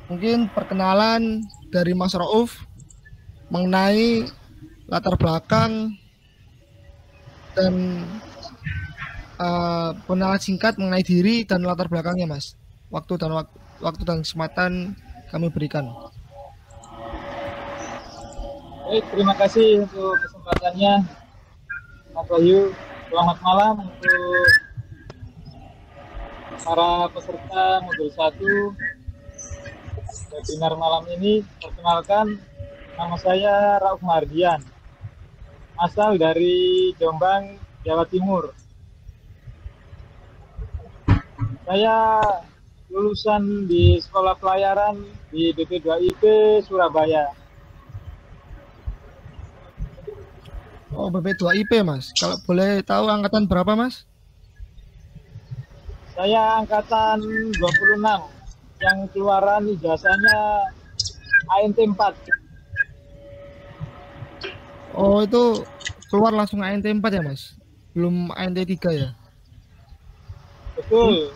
Mungkin perkenalan dari Mas Rauf mengenai latar belakang dan pengenalan singkat mengenai diri dan latar belakangnya, Mas. Waktu dan kesempatan kami berikan. Baik, terima kasih untuk kesempatannya, Mas Wahyu. Selamat malam untuk para peserta modul 1 webinar malam ini. Perkenalkan, nama saya Rauf Mardian, asal dari Jombang, Jawa Timur. Saya lulusan di Sekolah Pelayaran di BP2IP Surabaya. Oh, BP2IP, Mas. Kalau boleh tahu angkatan berapa, Mas? Saya angkatan 26, yang keluaran ijazahnya ANT 4. Oh, itu keluar langsung ANT 4 ya, Mas? Belum ANT 3 ya? Betul,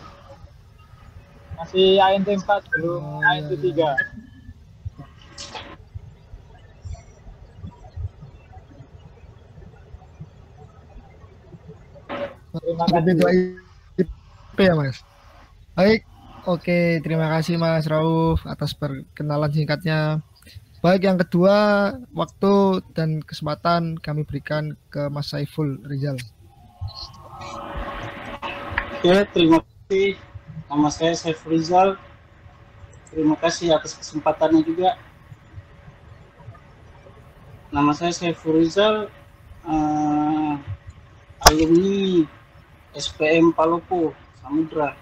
masih ANT 4, belum Oh, iya, ANT iya, 3. iya. Terima kasih. BP2IP ya, Mas? Baik. Oke, terima kasih Mas Rauf atas perkenalan singkatnya. Baik, yang kedua, waktu dan kesempatan kami berikan ke Mas Saiful Rizal. Oke, terima kasih. Nama saya Saiful Rizal. Terima kasih atas kesempatannya juga. Nama saya Saiful Rizal, alumni SPM Palopo, Samudra.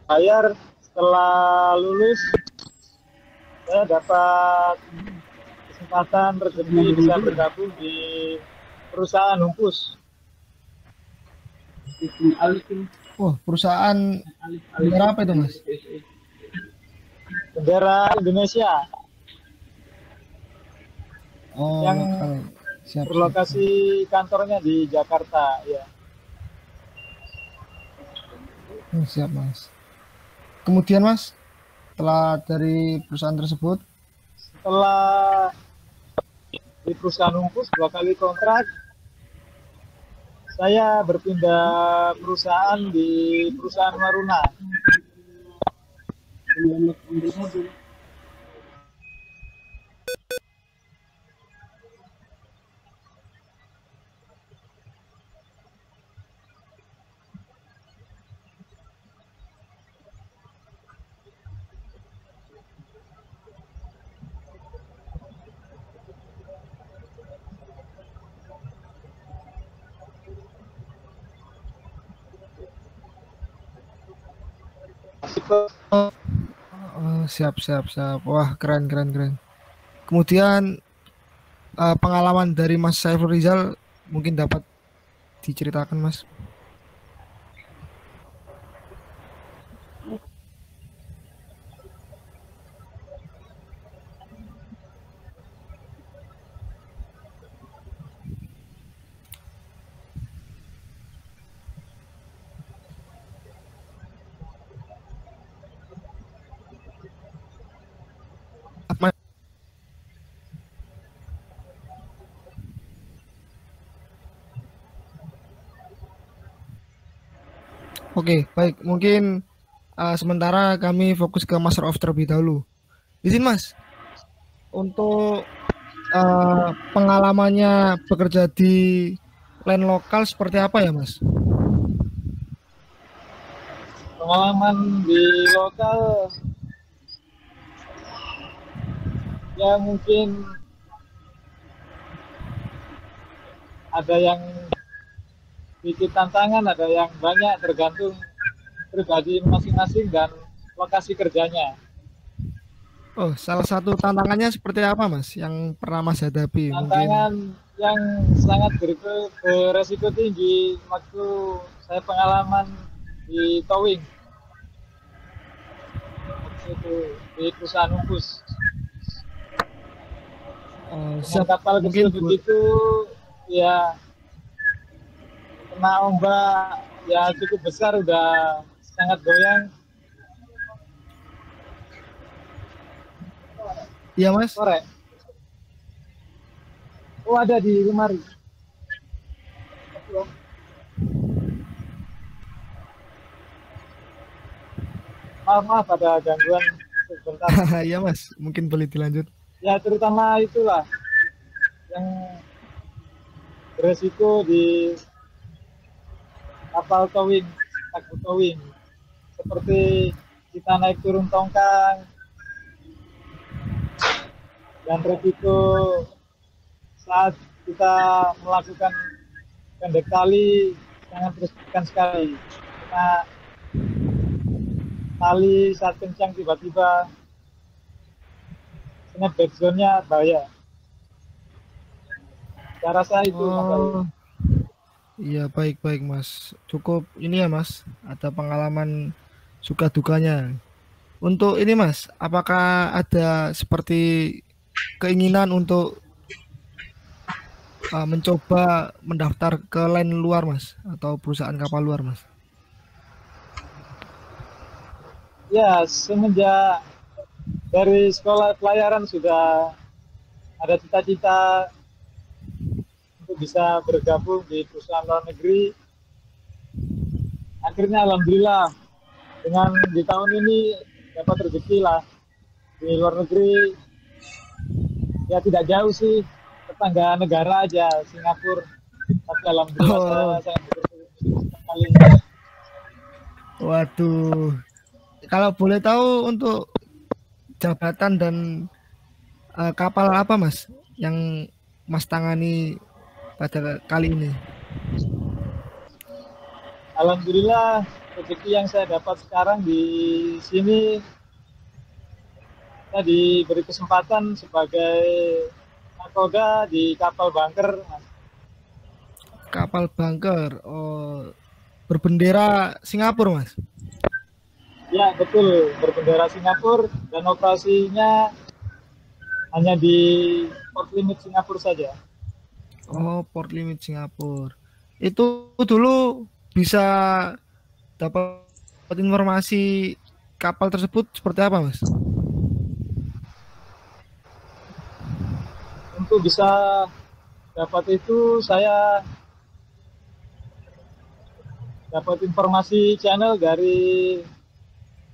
Bayar setelah lulus, saya dapat kesempatan rezeki bisa bergabung di perusahaan Humpus. Oh, perusahaan bendera apa itu, Mas? Bendera Indonesia Oh, yang lokal. Siap, siap, siap. berlokasi kantornya di Jakarta. Ya. Siap, Mas. Kemudian, Mas, setelah dari perusahaan tersebut, Setelah di perusahaan Humpus 2 kali kontrak, saya berpindah perusahaan di perusahaan Maruna. siap, siap, siap. Wah, keren, keren, keren. Kemudian pengalaman dari Mas Saiful Rizal mungkin dapat diceritakan, Mas. Apa? Oke, baik. Mungkin sementara kami fokus ke Mas Rauf terlebih dahulu. Izin, Mas, untuk pengalamannya bekerja di land lokal seperti apa ya, Mas? Pengalaman di lokal Ya mungkin ada yang sedikit tantangan, ada yang banyak, tergantung pribadi masing-masing dan lokasi kerjanya. Oh, salah satu tantangannya seperti apa, Mas? Yang pernah Mas hadapi? Mungkin. Tantangan yang sangat beresiko tinggi waktu saya pengalaman di towing, waktu itu di perusahaan Umpus. Oh, Dengan siap. kapal kecil Mungkin begitu, ya kena ombak ya cukup besar, udah sangat goyang. iya, Mas. Sore, oh ada di lemari. Maaf, maaf ada gangguan sebentar. Iya, Mas. Mungkin boleh dilanjut. Ya terutama itulah yang beresiko di kapal towing, takbut towing. Seperti kita naik turun tongkang dan resiko saat kita melakukan pendek tali sangat riskan sekali. Karena tali saat kencang tiba-tiba snapback zone-nya bahaya. Saya rasa itu Oh, iya, baik-baik, Mas. Cukup ini ya, Mas. Ada pengalaman suka dukanya. Untuk ini, Mas, apakah ada seperti keinginan untuk mencoba mendaftar ke line luar, Mas, atau perusahaan kapal luar, Mas? ya semenjak dari sekolah pelayaran sudah ada cita-cita untuk bisa bergabung di perusahaan luar negeri. Akhirnya alhamdulillah dengan di tahun ini dapat rezeki lah di luar negeri. Ya tidak jauh sih, tetangga negara aja, Singapura. Tapi alhamdulillah saya Oh, sangat bersyukur sekali. waduh. Kalau boleh tahu untuk jabatan dan kapal apa, Mas, yang Mas tangani pada kali ini? Alhamdulillah rezeki yang saya dapat sekarang di sini, saya diberi kesempatan sebagai nakoda di kapal bunker. Kapal bunker. Oh, berbendera Singapura, Mas. Ya betul, berbendera Singapura dan operasinya hanya di port limit Singapura saja. Oh, port limit Singapura. Itu dulu bisa dapat informasi kapal tersebut seperti apa, Mas? Untuk bisa dapat itu saya dapat informasi channel dari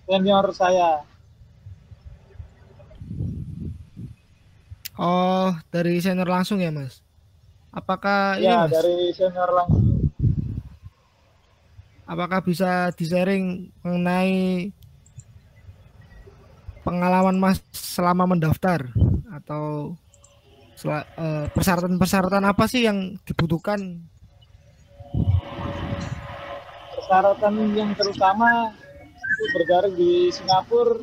senior saya. Oh, dari senior langsung ya, Mas? Apakah ini, Ya Mas? dari senior langsung. Apakah bisa di-sharing mengenai pengalaman Mas selama mendaftar atau persyaratan-persyaratan apa sih yang dibutuhkan? Persyaratan yang terutama untuk bergaris di Singapura,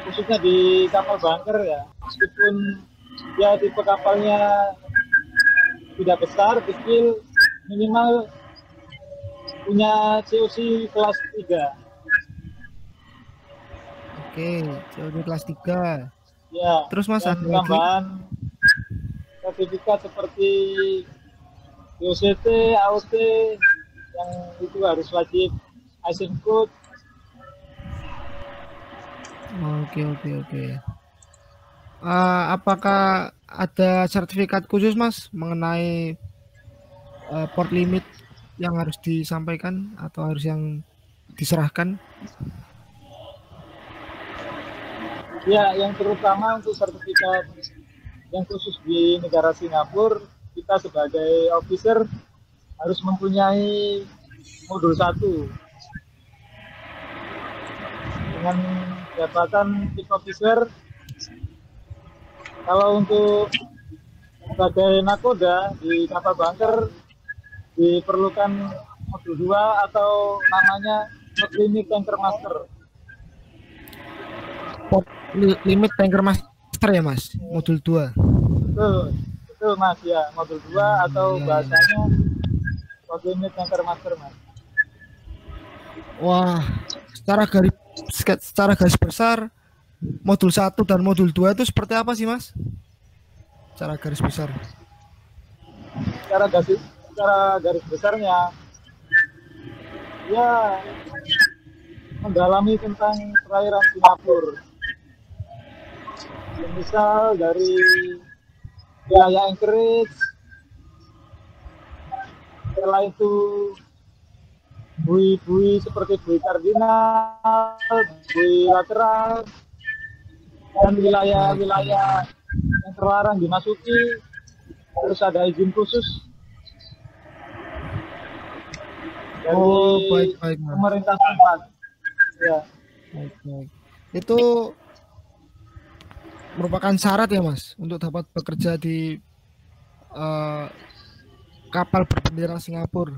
khususnya di kapal bunker ya, meskipun ya tipe kapalnya tidak besar, kecil, minimal punya COC kelas 3. Oke, COD kelas 3. Ya, Terus Mas dan ada lagi? tambahan sertifikat seperti UCT, AOT yang itu harus wajib ASIN code. Oke, oke, oke. Apakah ada sertifikat khusus, Mas, mengenai port limit yang harus disampaikan atau harus yang diserahkan? Ya, yang terutama untuk sertifikat yang khusus di negara Singapura, kita sebagai officer harus mempunyai modul 1 dengan jabatan chief officer Kalau untuk sebagai nakoda di kapal bunker diperlukan modul 2 atau namanya port limit tanker master. Port limit tanker master ya Mas, modul 2. Betul, betul Mas ya, modul 2 atau Iya, iya. bahasanya port limit tanker master Mas. Wah, secara garis besar modul 1 dan modul 2 itu seperti apa sih Mas? Secara garis besar. Secara garis besarnya ya mendalami tentang perairan Singapura. Misal dari wilayah Anchorage, setelah itu bui-bui seperti bui kardinal, bui lateral, dan wilayah-wilayah yang terlarang dimasuki, terus ada izin khusus dari Baik, Mas. pemerintah tempat. Ya. Baik. Itu merupakan syarat ya Mas untuk dapat bekerja di kapal berbendera Singapura.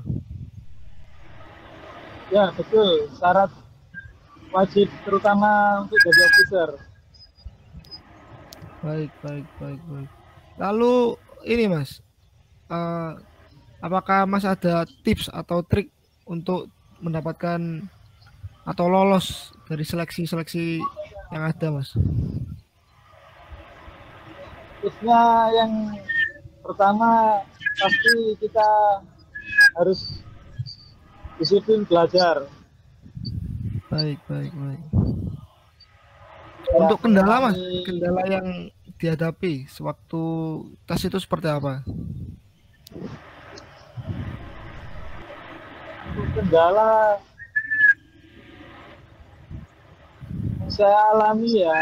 Ya, betul. Syarat wajib terutama untuk jadi officer. Baik. Lalu ini Mas, apakah Mas ada tips atau trik untuk mendapatkan atau lolos dari seleksi yang ada Mas? Tipsnya yang pertama pasti kita harus disiplin belajar. Baik. Ya, Untuk kendala Mas, mengalami- kendala yang dihadapi sewaktu tes itu seperti apa? Untuk kendala yang saya alami ya,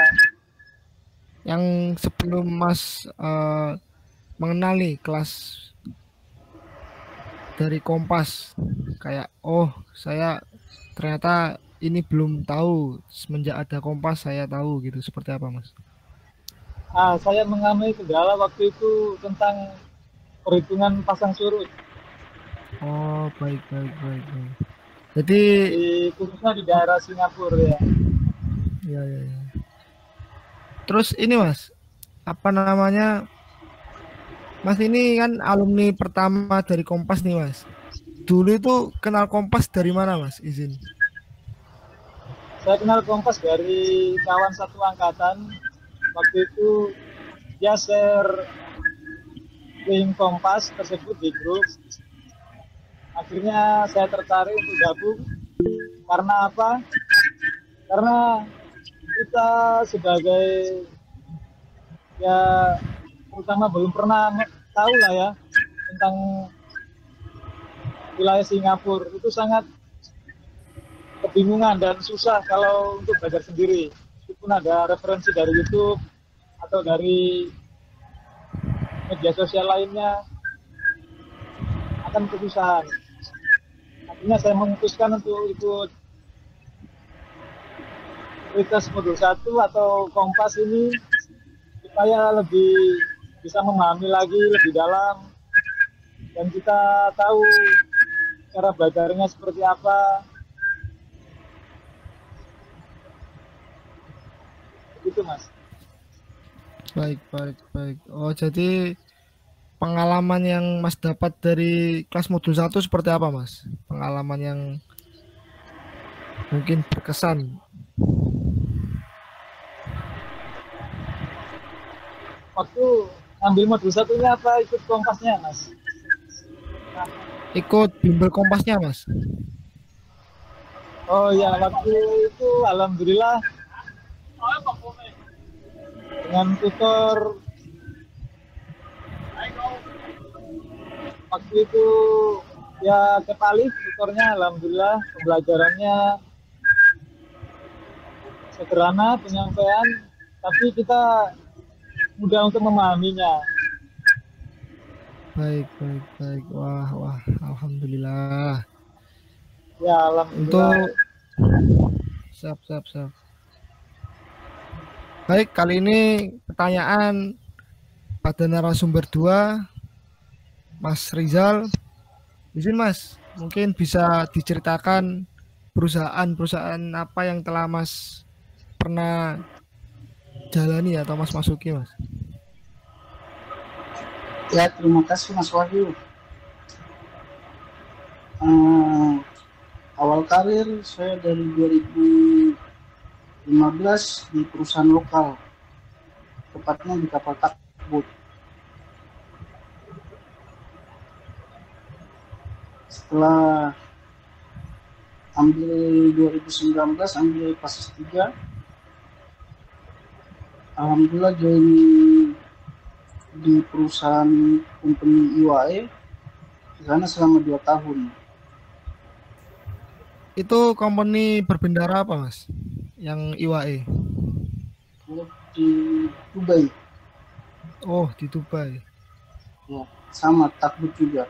Yang sebelum Mas mengenali kelas dari Kompas, kayak saya ternyata ini belum tahu, semenjak ada Kompas saya tahu gitu, seperti apa Mas? saya mengalami kendala waktu itu tentang perhitungan pasang surut, Oh, baik. Jadi khususnya di daerah Singapura ya. ya. Terus ini Mas, apa namanya? Mas ini kan alumni pertama dari Kompas nih Mas. Dulu itu kenal Kompas dari mana Mas? Izin. Saya kenal Kompas dari kawan satu angkatan. Waktu itu dia share link Kompas tersebut di grup. Akhirnya saya tertarik untuk gabung. Karena apa? Karena kita sebagai ya terutama belum pernah tahu lah ya tentang wilayah Singapura, itu sangat kebingungan dan susah kalau untuk belajar sendiri. Meskipun ada referensi dari YouTube atau dari media sosial lainnya, akan kesusahan. Akhirnya saya memutuskan untuk ikut Rites modul 1 atau Kompas ini supaya lebih bisa memahami lagi lebih dalam dan kita tahu cara belajarnya seperti apa. Itu Mas. Baik. Oh, jadi pengalaman yang Mas dapat dari kelas modul 1 seperti apa Mas? Pengalaman yang mungkin berkesan. Waktu ambil modul 1-nya apa ikut Kompasnya Mas? Ikut bimbel Kompasnya Mas. Oh ya, waktu itu alhamdulillah dengan tutor waktu itu ya Kepali tutornya, alhamdulillah pembelajarannya sederhana penyampaian, tapi kita mudah untuk memahaminya. Baik. Wah, alhamdulillah. Ya, alhamdulillah. Untuk siap. Baik, kali ini pertanyaan pada narasumber 2, Mas Rizal. Izin Mas, mungkin bisa diceritakan perusahaan-perusahaan apa yang telah Mas pernah jalani atau Mas masuki Mas? Ya, terima kasih Mas Wahyu. Awal karir saya dari 2015 di perusahaan lokal, tepatnya di kapal takbut. Setelah ambil 2019, ambil pas 3, alhamdulillah join di perusahaan company IWAE di sana selama 2 tahun. Itu company berbendera apa Mas? Yang IWAE? Di Dubai. Oh, di Dubai. Ya, sama takbut juga.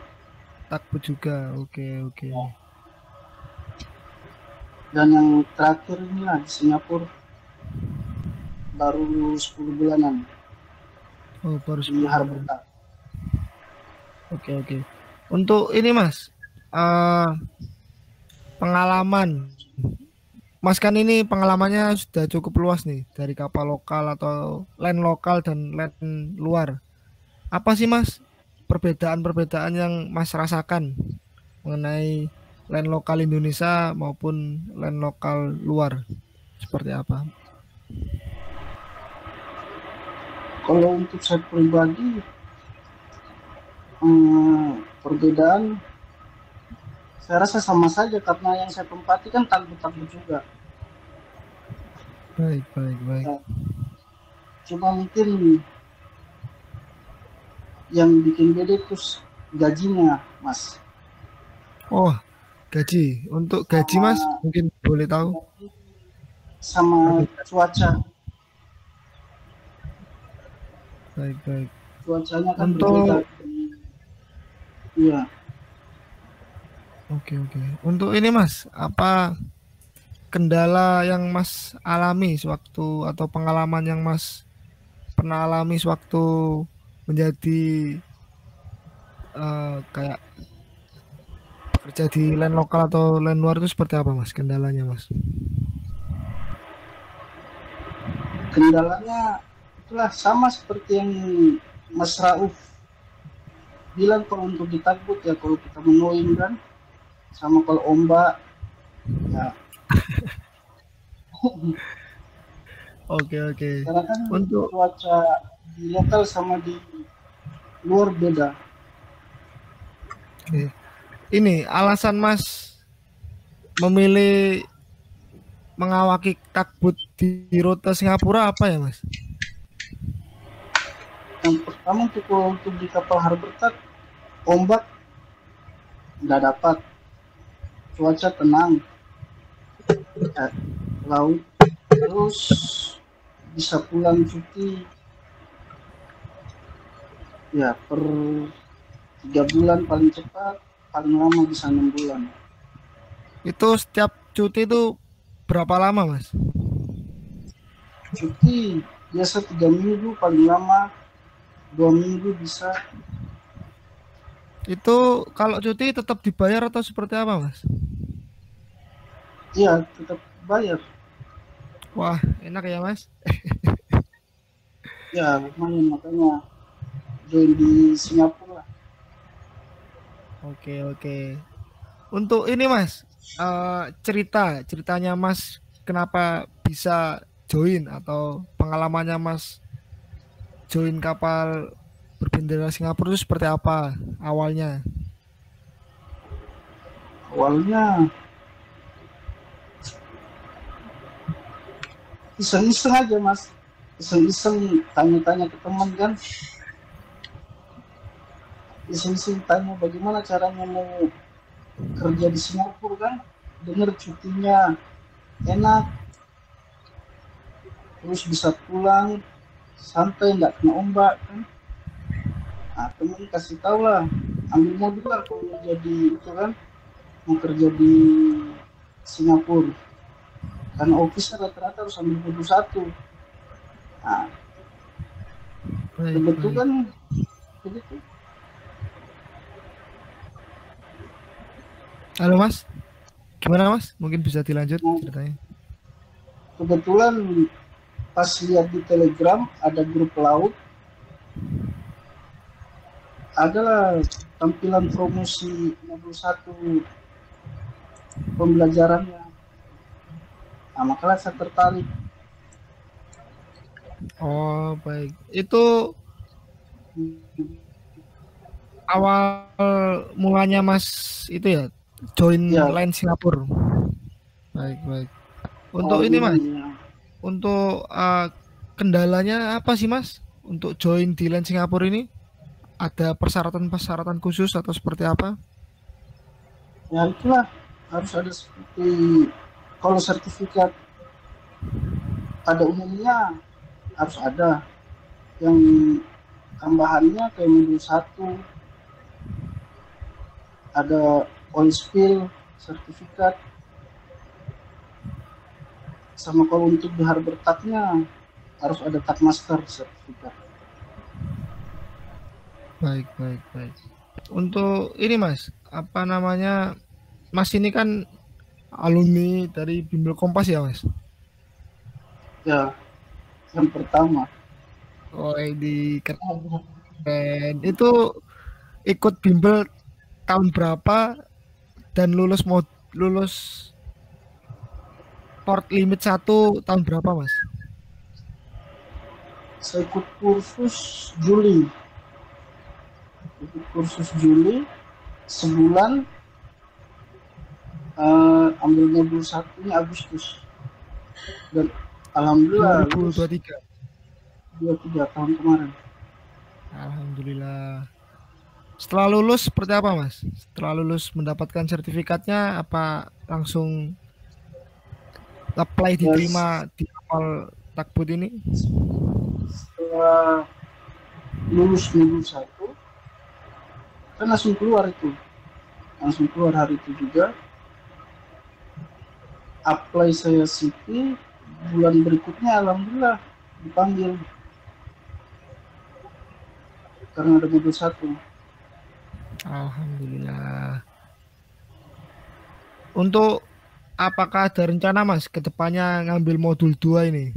Takbut juga. Oke. Ya. Dan yang terakhir inilah di Singapura baru 10 bulanan. Oh, baru di Harbor. Oke. Untuk ini Mas, pengalaman Mas kan ini pengalamannya sudah cukup luas nih, dari kapal lokal atau land lokal dan land luar. Apa sih Mas perbedaan-perbedaan yang Mas rasakan mengenai land lokal Indonesia maupun land lokal luar? Seperti apa? Kalau untuk saya pribadi, perbedaan saya rasa sama saja karena yang saya tempati kan takbut juga. Baik. Ya, cuma mungkin yang bikin beda itu gajinya, Mas. Oh, gaji. Untuk gaji Mas, mungkin boleh tahu? Sama cuaca. Baik. Cuacanya kan Untuk berbeda. Iya. Oke. Untuk ini Mas, apa kendala yang Mas alami sewaktu atau pengalaman yang Mas pernah alami sewaktu menjadi kayak kerja di land lokal atau land luar itu seperti apa Mas kendalanya Mas? Kendalanya itulah sama seperti yang Mas Rauf bilang, kalau untuk di takbut ya kalau kita mengoin kan, sama kalau ombak ya. Oke. Karena kan Untuk cuaca di lokal sama di luar beda. Oke. Ini alasan Mas memilih mengawaki takbut di rute Singapura apa ya Mas? Yang pertama untuk di kapal Harbor Tak, ombak nggak dapat, cuaca tenang, laut, terus bisa pulang cuti ya per 3 bulan paling cepat, paling lama bisa 6 bulan. Itu setiap cuti itu berapa lama Mas? Cuti biasa 3 minggu, paling lama 2 minggu bisa. Itu kalau cuti tetap dibayar atau seperti apa Mas? Iya, tetap bayar. Wah, enak ya Mas. Ya lumayan, makanya join di Singapura. Oke. Untuk ini Mas, ceritanya Mas kenapa bisa join atau pengalamannya Mas join kapal berbendera Singapura itu seperti apa awalnya? Awalnya iseng-iseng aja Mas, iseng-iseng tanya-tanya ke teman kan, iseng-iseng tanya bagaimana caranya mau kerja di Singapura kan, dengar cutinya enak, terus bisa pulang santai nggak kena ombak kan. Nah temen kasih tahu lah, ambil modul lah kalau mau jadi itu kan, mau kerja di Singapura, karena office rata-rata harus ambil modul 1. Nah Baik, begitu baik. kan begitu. Halo Mas, gimana Mas? Mungkin bisa dilanjut Nah, ceritanya. kebetulan pas lihat di Telegram ada grup laut, adalah tampilan promosi modul satu pembelajarannya. Nah, makanya saya tertarik. Oh, baik. Itu awal mulanya Mas itu ya join Ya, line Singapura. Baik, baik. Untuk awal ini Mas, mulanya. untuk kendalanya apa sih Mas? Untuk join di line Singapura ini ada persyaratan-persyaratan khusus atau seperti apa? Ya itulah harus ada seperti kalau sertifikat pada umumnya harus ada yang tambahannya kayak modul satu ada oil spill sertifikat sama kalau untuk di harbor tagnya harus ada tag master sertifikat. Baik, baik, baik. Untuk ini Mas, apa namanya? Mas ini kan alumni dari Bimbel Kompas ya Mas? Ya, yang pertama. Oh, di keren. Itu ikut bimbel tahun berapa dan lulus port limit satu tahun berapa Mas? Saya ikut kursus Juli, sebulan, ambil modul satunya Agustus dan alhamdulillah lulus 2023. 2 3 tahun kemarin. Alhamdulillah. Setelah lulus seperti apa Mas? Setelah lulus mendapatkan sertifikatnya apa langsung apply Ya, diterima di awal takbut ini? setelah lulus modul satu kan langsung keluar hari itu juga apply saya CV, bulan berikutnya alhamdulillah dipanggil karena ada modul satu. Alhamdulillah. Untuk apakah ada rencana Mas ke depannya ngambil modul 2 ini?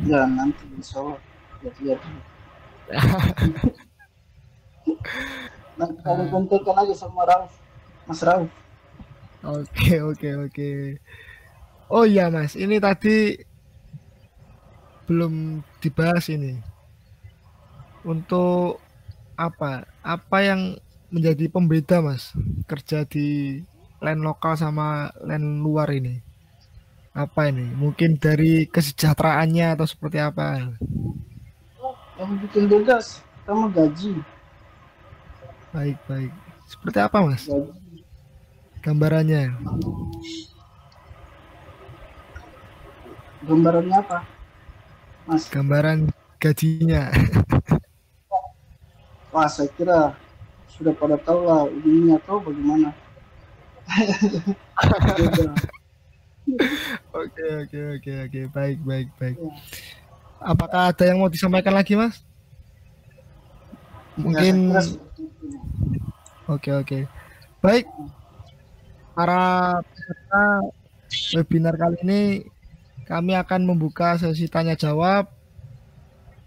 Ya nanti insya Allah lihat-lihat. Nanti kalian kontakkan aja sama Mas Rauf. Oke, oke, oke. Oh iya Mas, ini tadi belum dibahas ini. Untuk apa? Apa yang menjadi pembeda Mas kerja di land lokal sama land luar ini? Apa ini? Mungkin dari kesejahteraannya atau seperti apa? Yang bikin beda pertama gaji. Baik, baik. Seperti apa Mas? Gaji Gambarannya. gambarannya apa Mas? Gambaran gajinya. Wah saya kira sudah pada tahu lah ujungnya atau bagaimana. Beda. Oke, oke, oke, oke. Baik, baik, baik. Ya, Apakah ada yang mau disampaikan lagi Mas? ya Mungkin. saya kira seperti itu. Oke, oke. Baik, para peserta webinar kali ini kami akan membuka sesi tanya jawab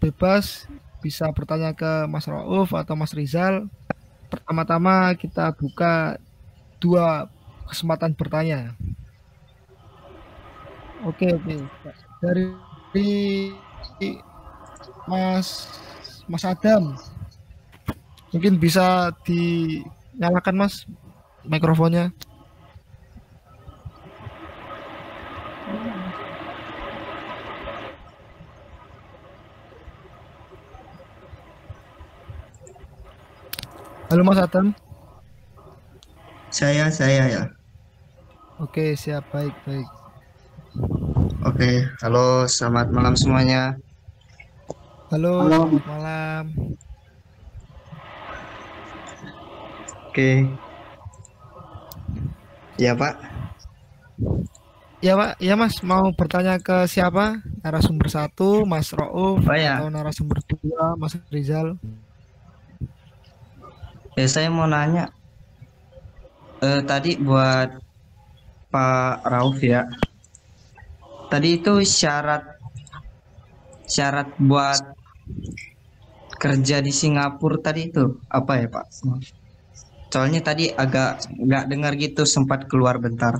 bebas, bisa bertanya ke Mas Rauf atau Mas Rizal. Pertama-tama kita buka 2 kesempatan bertanya. Oke, oke. Dari Mas Mas Adam, mungkin bisa dinyalakan Mas mikrofonnya. Halo Mas Adam. Saya ya. Oke, siap, baik, baik. Oke, halo, selamat malam semuanya. Halo, Halo. selamat malam. Oke. Ya, Pak. Ya Pak, ya Mas mau bertanya ke siapa? Narasumber satu, Mas Rauf, Oh atau ya, narasumber dua, Mas Rizal? saya mau nanya tadi buat Pak Rauf ya. Tadi itu syarat syarat buat kerja di Singapura tadi itu apa ya Pak? Soalnya tadi agak nggak dengar gitu, sempat keluar bentar.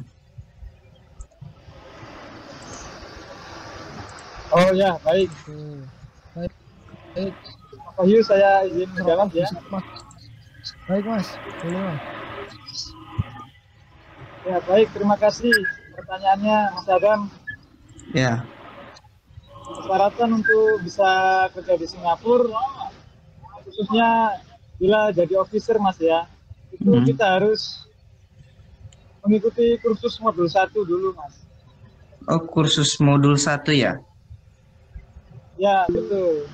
Oh ya, baik. Oke. Baik, baik. Pak Wahyu, saya izin Mas menjawab Rauf ya. bisa, Mas. Baik Mas, boleh Mas. Ya, baik. Terima kasih pertanyaannya, Mas Adam. Ya, Persyaratan untuk bisa kerja di Singapura, khususnya bila jadi officer, Mas ya, itu hmm. kita harus mengikuti kursus modul 1 dulu, Mas. Oh, kursus modul 1 ya? Ya, betul.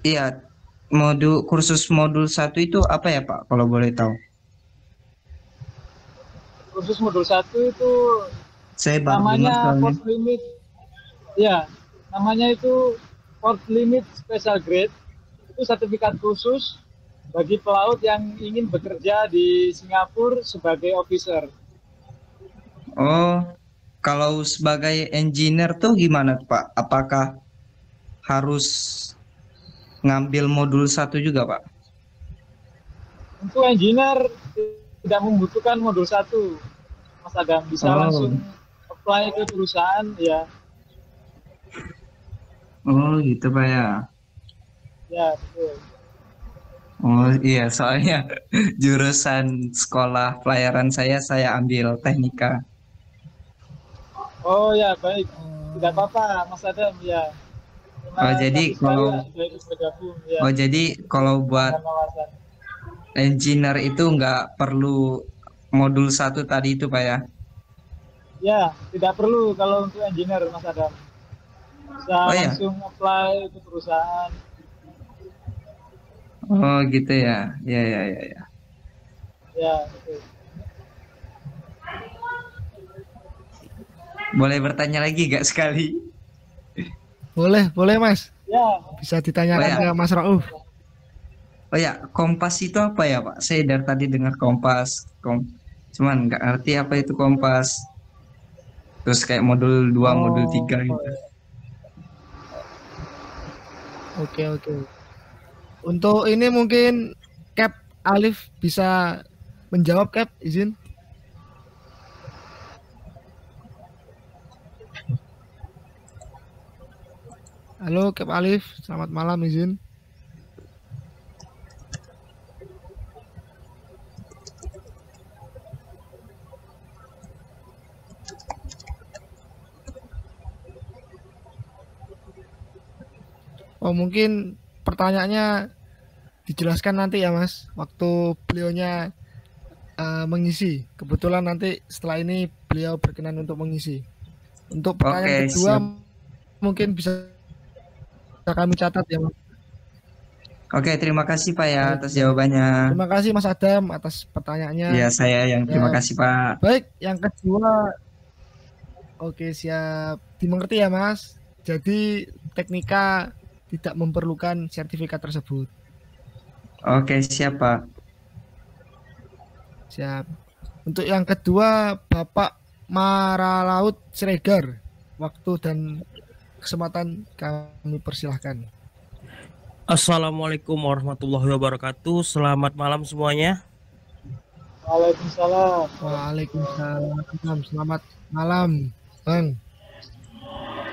Iya, kursus modul 1 itu apa ya Pak, kalau boleh tahu? Kursus modul 1 itu Saya baru dengar namanya soalnya. Port Limit. Ya, namanya itu Port Limit Special Grade. Itu sertifikat khusus bagi pelaut yang ingin bekerja di Singapura sebagai officer. Oh, kalau sebagai engineer tuh gimana Pak? Apakah harus ngambil modul 1 juga Pak? Untuk engineer tidak membutuhkan modul 1, Mas Adam. Bisa Oh, langsung apply ke perusahaan ya. oh gitu Pak ya. Ya, betul. Oh iya, soalnya jurusan sekolah pelayaran saya ambil teknika. Oh ya, baik. Tidak Oh, apa-apa, Mas Adam ya. Terima Oh jadi kasih sekali kalau ya sudah ikut bergabung ya oh jadi kalau buat dengan wawasan. engineer itu nggak perlu modul 1 tadi itu Pak ya? Ya, tidak perlu kalau untuk engineer, Mas Adam. Bisa Oh ya, langsung apply ke perusahaan. oh gitu ya, ya ya ya ya. Ya, betul. Boleh bertanya lagi gak sekali? boleh, boleh Mas. Ya, Bisa Oh ditanyakan ke ya, Mas Rauf. oh ya, Kompas itu apa ya Pak? Saya dari tadi dengar Kompas, cuman nggak ngerti apa itu Kompas. Terus kayak modul 2, modul 3 Oh, gitu. oke, oke. Untuk ini mungkin Cap Alif bisa menjawab, Cap, izin. Halo Cap Alif, selamat malam, izin. Oh mungkin pertanyaannya dijelaskan nanti ya Mas, waktu beliaunya mengisi. Kebetulan nanti setelah ini beliau berkenan untuk mengisi. Untuk pertanyaan Oke, kedua siap. mungkin bisa kami catat ya Mas. Oke, terima kasih Pak ya Baik, atas baik. jawabannya. Terima kasih Mas Adam atas pertanyaannya. Ya, saya yang terima Ya, kasih Pak. baik, yang kedua, oke siap. Dimengerti ya Mas. Jadi teknika tidak memerlukan sertifikat tersebut. Oke, siap Pak. Siap. Untuk yang kedua, Bapak Maralaut Siregar. Waktu dan kesempatan kami persilahkan. Assalamualaikum warahmatullahi wabarakatuh. Selamat malam semuanya. Waalaikumsalam. Waalaikumsalam. Selamat malam, Bang.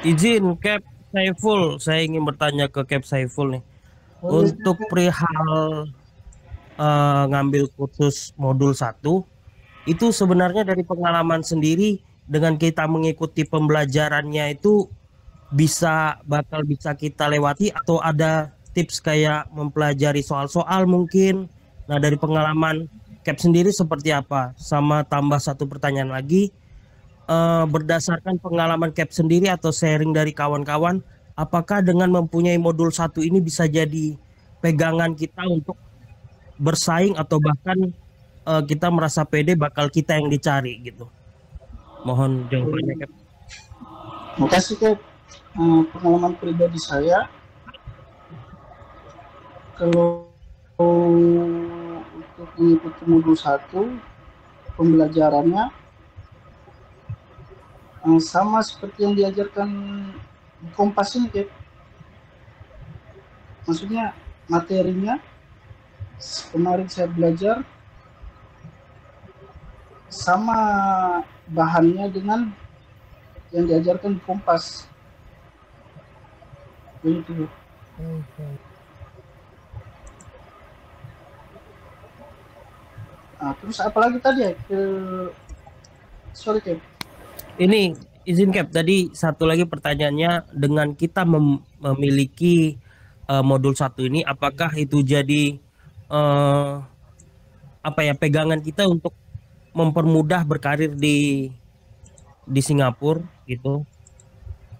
Izin Cap Saiful, saya ingin bertanya ke Cap Saiful nih. Untuk perihal ngambil kursus modul 1, itu sebenarnya dari pengalaman sendiri dengan kita mengikuti pembelajarannya itu bakal bisa kita lewati, atau ada tips kayak mempelajari soal-soal mungkin. Nah, dari pengalaman Cap sendiri seperti apa? Sama tambah satu pertanyaan lagi, berdasarkan pengalaman Cap sendiri atau sharing dari kawan-kawan, apakah dengan mempunyai modul 1 ini bisa jadi pegangan kita untuk bersaing atau bahkan kita merasa pede bakal kita yang dicari gitu. Mohon jawabannya, Cap. Makasih, Cap. Pengalaman pribadi saya, kalau untuk mengikuti modul 1, pembelajarannya sama seperti yang diajarkan di Kompas ini, Cap. Maksudnya materinya kemarin saya belajar sama bahannya dengan yang diajarkan di Kompas. Begitu. Terus apalagi tadi ya? Sorry, Cap. Ini izin, Cap, tadi satu lagi pertanyaannya, dengan kita memiliki modul 1 ini, apakah itu jadi pegangan kita untuk mempermudah berkarir di Singapura gitu?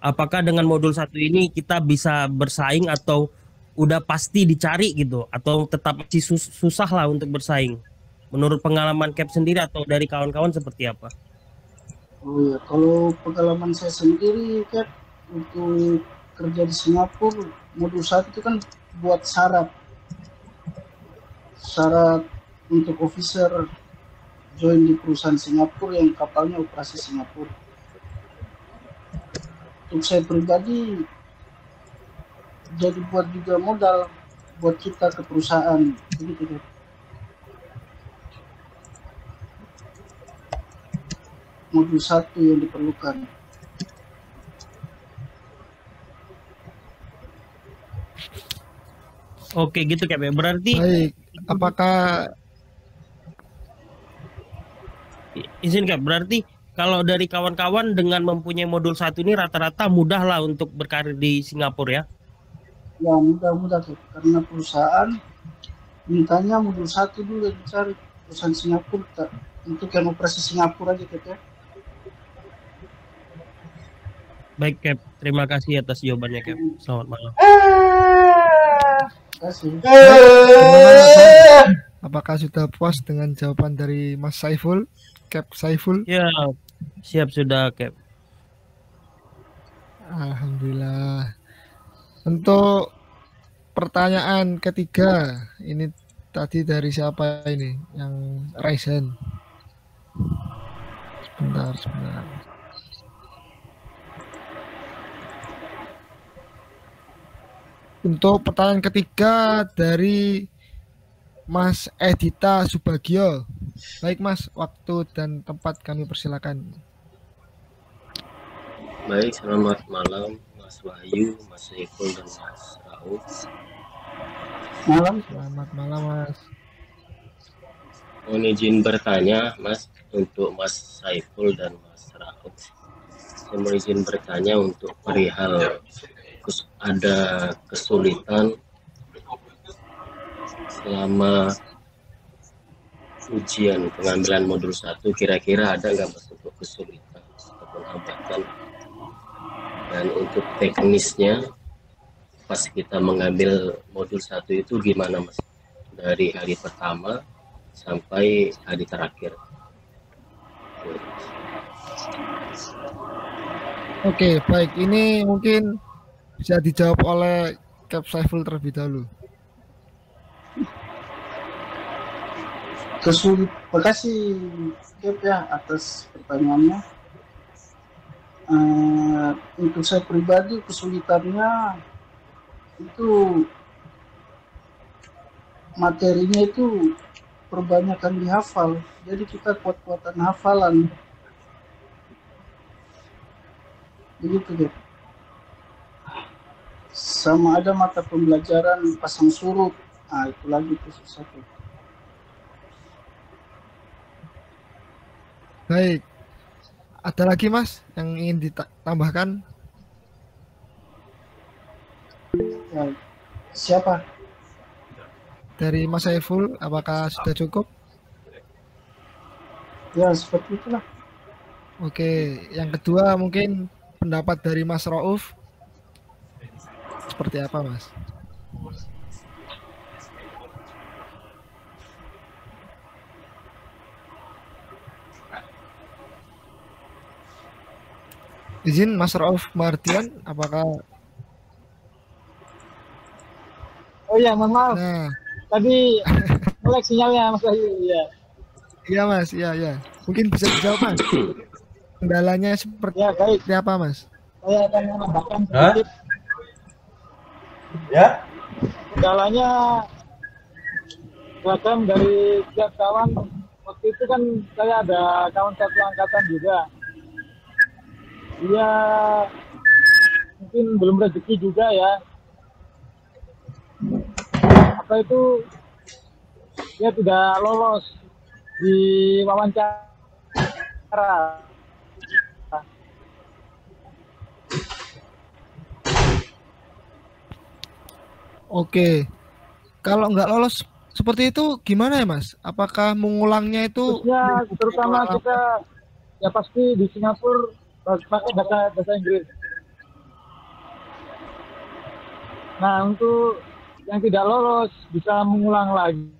Apakah dengan modul 1 ini kita bisa bersaing atau udah pasti dicari gitu, atau tetap masih susah lah untuk bersaing? Menurut pengalaman Cap sendiri atau dari kawan-kawan seperti apa? Oh ya, kalau pengalaman saya sendiri, Cap, untuk kerja di Singapura, modul 1 itu kan buat syarat untuk officer join di perusahaan Singapura yang kapalnya operasi Singapura. Untuk saya pribadi, jadi buat juga modal buat kita ke perusahaan, begitu, Cap. Modul 1 yang diperlukan. Oke gitu, Cap, ya. Berarti Baik, apakah izin, Cap, berarti kalau dari kawan-kawan dengan mempunyai modul 1 ini rata-rata mudah lah untuk berkarir di Singapura ya? Ya, mudah-mudah, Cap. Karena perusahaan mintanya modul 1 dulu yang dicari, perusahaan Singapura, untuk yang operasi Singapura aja, Cap, ya. Baik, Cap, terima kasih atas jawabannya, Cap. Selamat malam. Terima kasih. apakah sudah puas dengan jawaban dari Mas Saiful, Cap Saiful? Ya, siap sudah, Cap. Alhamdulillah. Untuk pertanyaan ketiga, ini tadi dari siapa ini? Yang Raisen. Sebentar. Untuk pertanyaan ketiga dari Mas Edita Subagio. Baik, Mas, waktu dan tempat kami persilakan. Baik, selamat malam Mas Wahyu, Mas Saiful, dan Mas Rauf. Malam. Selamat malam, Mas. Mohon izin bertanya, Mas, untuk Mas Saiful dan Mas Rauf. Saya mau izin bertanya untuk perihal ada kesulitan selama ujian pengambilan modul 1, kira-kira ada nggak, Mas, untuk kesulitan ataupun hambatan? Dan untuk teknisnya pas kita mengambil modul 1 itu gimana, Mas? Dari hari pertama sampai hari terakhir. Oke, baik. Ini mungkin bisa dijawab oleh Cap Saiful terlebih dahulu. Terima kasih, Cap, ya, atas pertanyaannya. Untuk saya pribadi, kesulitannya itu materinya itu perbanyakan dihafal, jadi kita kuat-kuatan hafalan, begitu, Cap. Sama ada mata pembelajaran pasang surut, itu lagi itu susah, Cap. Baik. Ada lagi, Mas, yang ingin ditambahkan? Ya, siapa? Dari Mas Saiful, apakah sudah cukup? Ya, seperti itulah. Oke, yang kedua mungkin pendapat dari Mas Rauf. Seperti apa, Mas? Izin Mas Rauf Mardian, apakah Oh iya, mohon maaf. nah Tadi melek sinyalnya Mas Wahyu. Iya. iya Mas, iya ya. Mungkin bisa dijawab Mas. Kendalanya seperti Ya, baik. apa Mas? Saya akan menambahkan sedikit. Ya. Kendalanya beragam dari tiap kawan. Waktu itu kan saya ada kawan satu angkatan juga. Dia mungkin belum rezeki juga ya. Apa itu dia tidak lolos di wawancara. Oke. Kalau nggak lolos seperti itu gimana ya Mas? Apakah mengulangnya itu Khususnya terutama kita ya pasti di Singapura pakai bahasa Inggris. Nah, untuk yang tidak lolos bisa mengulang lagi.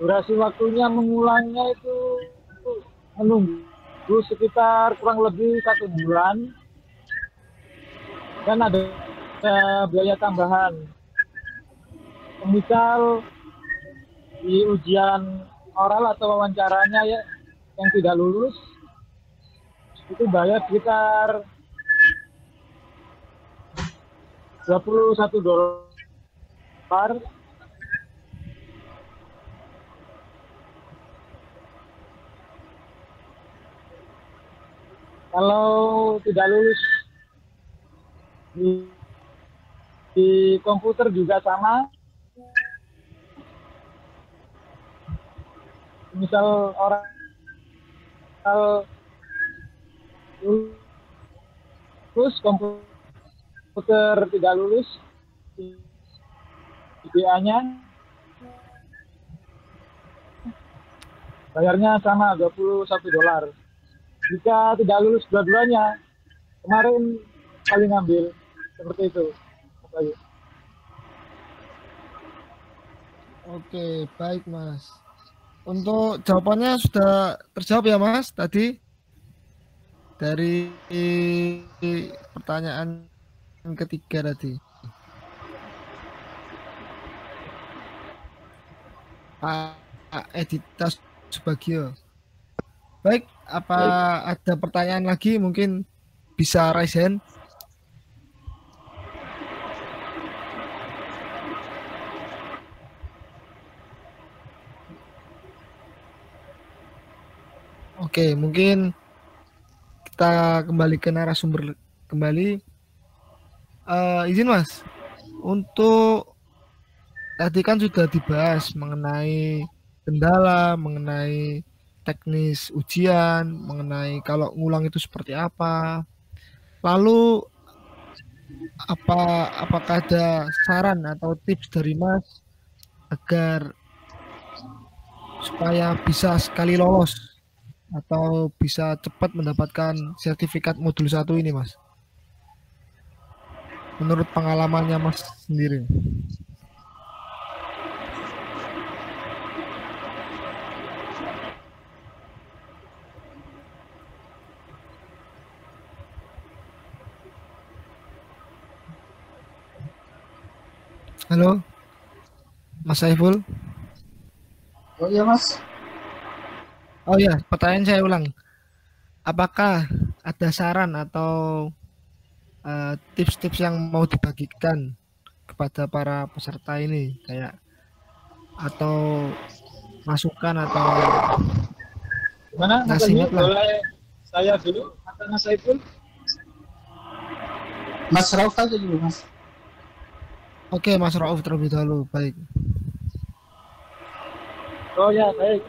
Durasi waktunya mengulangnya itu menunggu sekitar kurang lebih 1 bulan. Dan ada biaya tambahan. Misal di ujian oral atau wawancaranya ya yang tidak lulus itu bayar sekitar $21. Kalau tidak lulus di komputer juga sama. Misal orang lulus komputer tidak lulus IPA-nya bayarnya sama $21. Jika tidak lulus dua-duanya, kemarin kali ngambil seperti itu. Oke, baik Mas. Untuk jawabannya sudah terjawab ya Mas tadi dari pertanyaan ketiga tadi. Pak Edita Subagio. Baik, apa ada pertanyaan lagi mungkin bisa raise hand? Oke, mungkin kita kembali ke narasumber kembali. Izin Mas, untuk tadi kan sudah dibahas mengenai kendala, mengenai teknis ujian, mengenai kalau ngulang itu seperti apa. Lalu apakah ada saran atau tips dari Mas agar supaya bisa sekali lolos atau bisa cepat mendapatkan sertifikat modul 1 ini Mas? Menurut pengalamannya Mas sendiri. Halo, Mas Saiful. Oh iya Mas. Oh ya, pertanyaan saya ulang. Apakah ada saran atau tips-tips yang mau dibagikan kepada para peserta ini, kayak atau masukan atau Gimana Mas nasihat Wahyu? lah? Boleh saya dulu atau Mas Saiful? Mas Rauf aja dulu Mas. Oke, Mas Rauf terlebih dahulu. Baik. Oh ya, baik.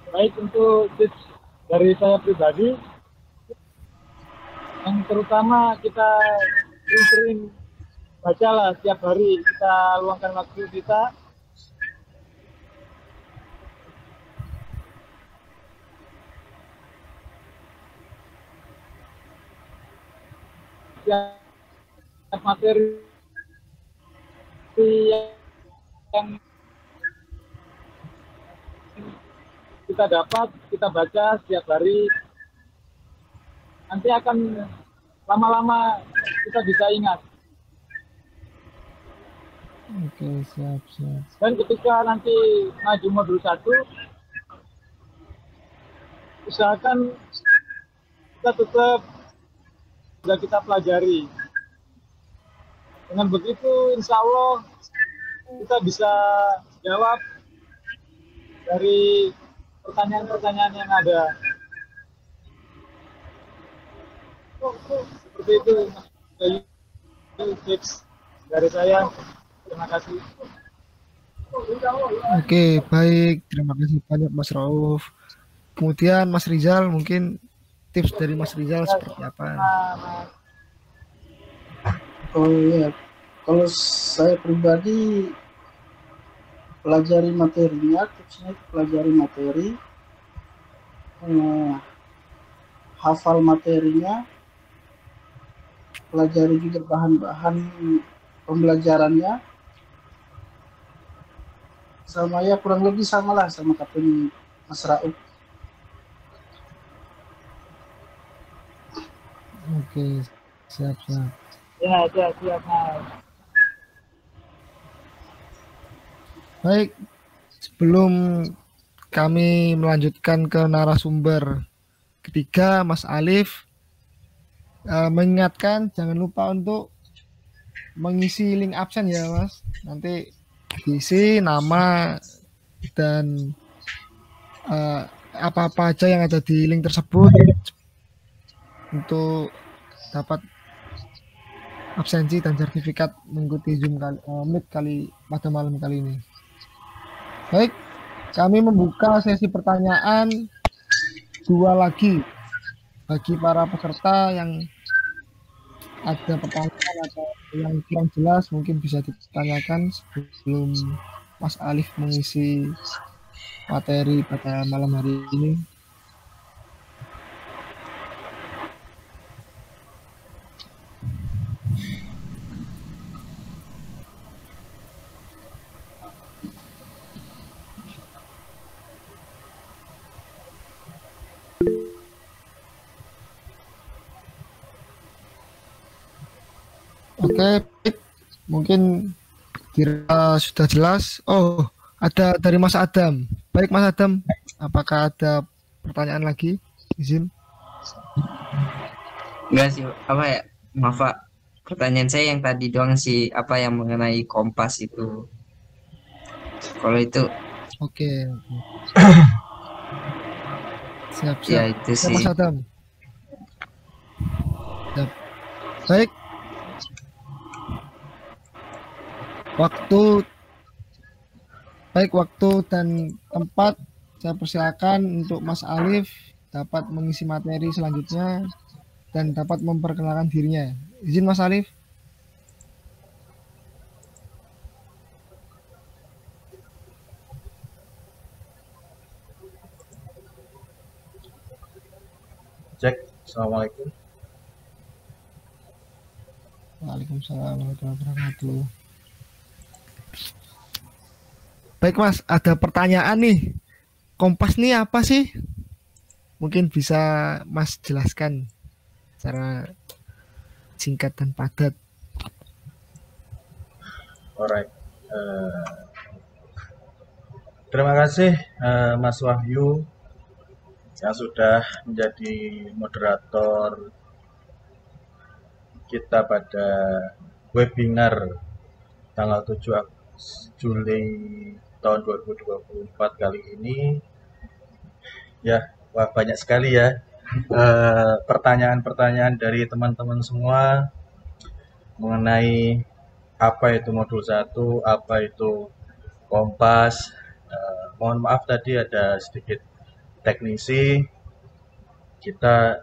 Baik, untuk tips dari saya pribadi, yang terutama kita sering bacalah setiap hari, kita luangkan waktu kita setiap materi yang kita dapat, kita baca setiap hari, nanti akan lama-lama kita bisa ingat. Oke, siap, siap. Dan ketika nanti maju modul 1, usahakan kita tetap sudah kita pelajari. Dengan begitu, insya Allah kita bisa jawab dari pertanyaan-pertanyaan yang ada. Seperti itu, tips dari saya. Terima kasih. Oke, baik. Terima kasih banyak Mas Rauf. Kemudian Mas Rizal, mungkin tips dari Mas Rizal seperti apa? Oh iya, kalau saya pribadi pelajari materinya, tipsnya itu pelajari materi, hafal materinya, pelajari juga bahan-bahan pembelajarannya, sama ya kurang lebih sama lah sama katanya Mas Rauf. Oke, siap, siap. Ya, siap, Mas. Baik, sebelum kami melanjutkan ke narasumber ketiga, Mas Alif mengingatkan jangan lupa untuk mengisi link absen ya Mas. Nanti diisi nama dan apa-apa aja yang ada di link tersebut untuk dapat absensi dan sertifikat mengikuti Zoom Meet pada malam kali ini. Baik, kami membuka sesi pertanyaan 2 lagi bagi para peserta yang ada pertanyaan atau yang kurang jelas mungkin bisa ditanyakan sebelum Mas Alif mengisi materi pada malam hari ini. Oke, mungkin kira sudah jelas. Oh, ada dari Mas Adam. Baik Mas Adam, apakah ada pertanyaan lagi? Izin. Enggak sih, apa ya? Maaf Pak, pertanyaan saya yang tadi doang sih, apa yang mengenai kompas itu. Kalau itu, Oke. Siap, siap. ya itu Siap, sih. Mas Adam. Siap. Baik. Waktu dan tempat saya persilakan untuk Mas Alif dapat mengisi materi selanjutnya dan dapat memperkenalkan dirinya. Izin Mas Alif. Cek, Assalamualaikum. Waalaikumsalam warahmatullahi wabarakatuh. Baik Mas, ada pertanyaan nih. Kompas nih apa sih? Mungkin bisa Mas jelaskan secara singkat dan padat. Alright. Terima kasih Mas Wahyu yang sudah menjadi moderator kita pada webinar tanggal 7 Juli tahun 2024 kali ini. Ya, wah banyak sekali ya pertanyaan-pertanyaan dari teman-teman semua mengenai apa itu modul 1, apa itu kompas. Mohon maaf tadi ada sedikit teknisi, kita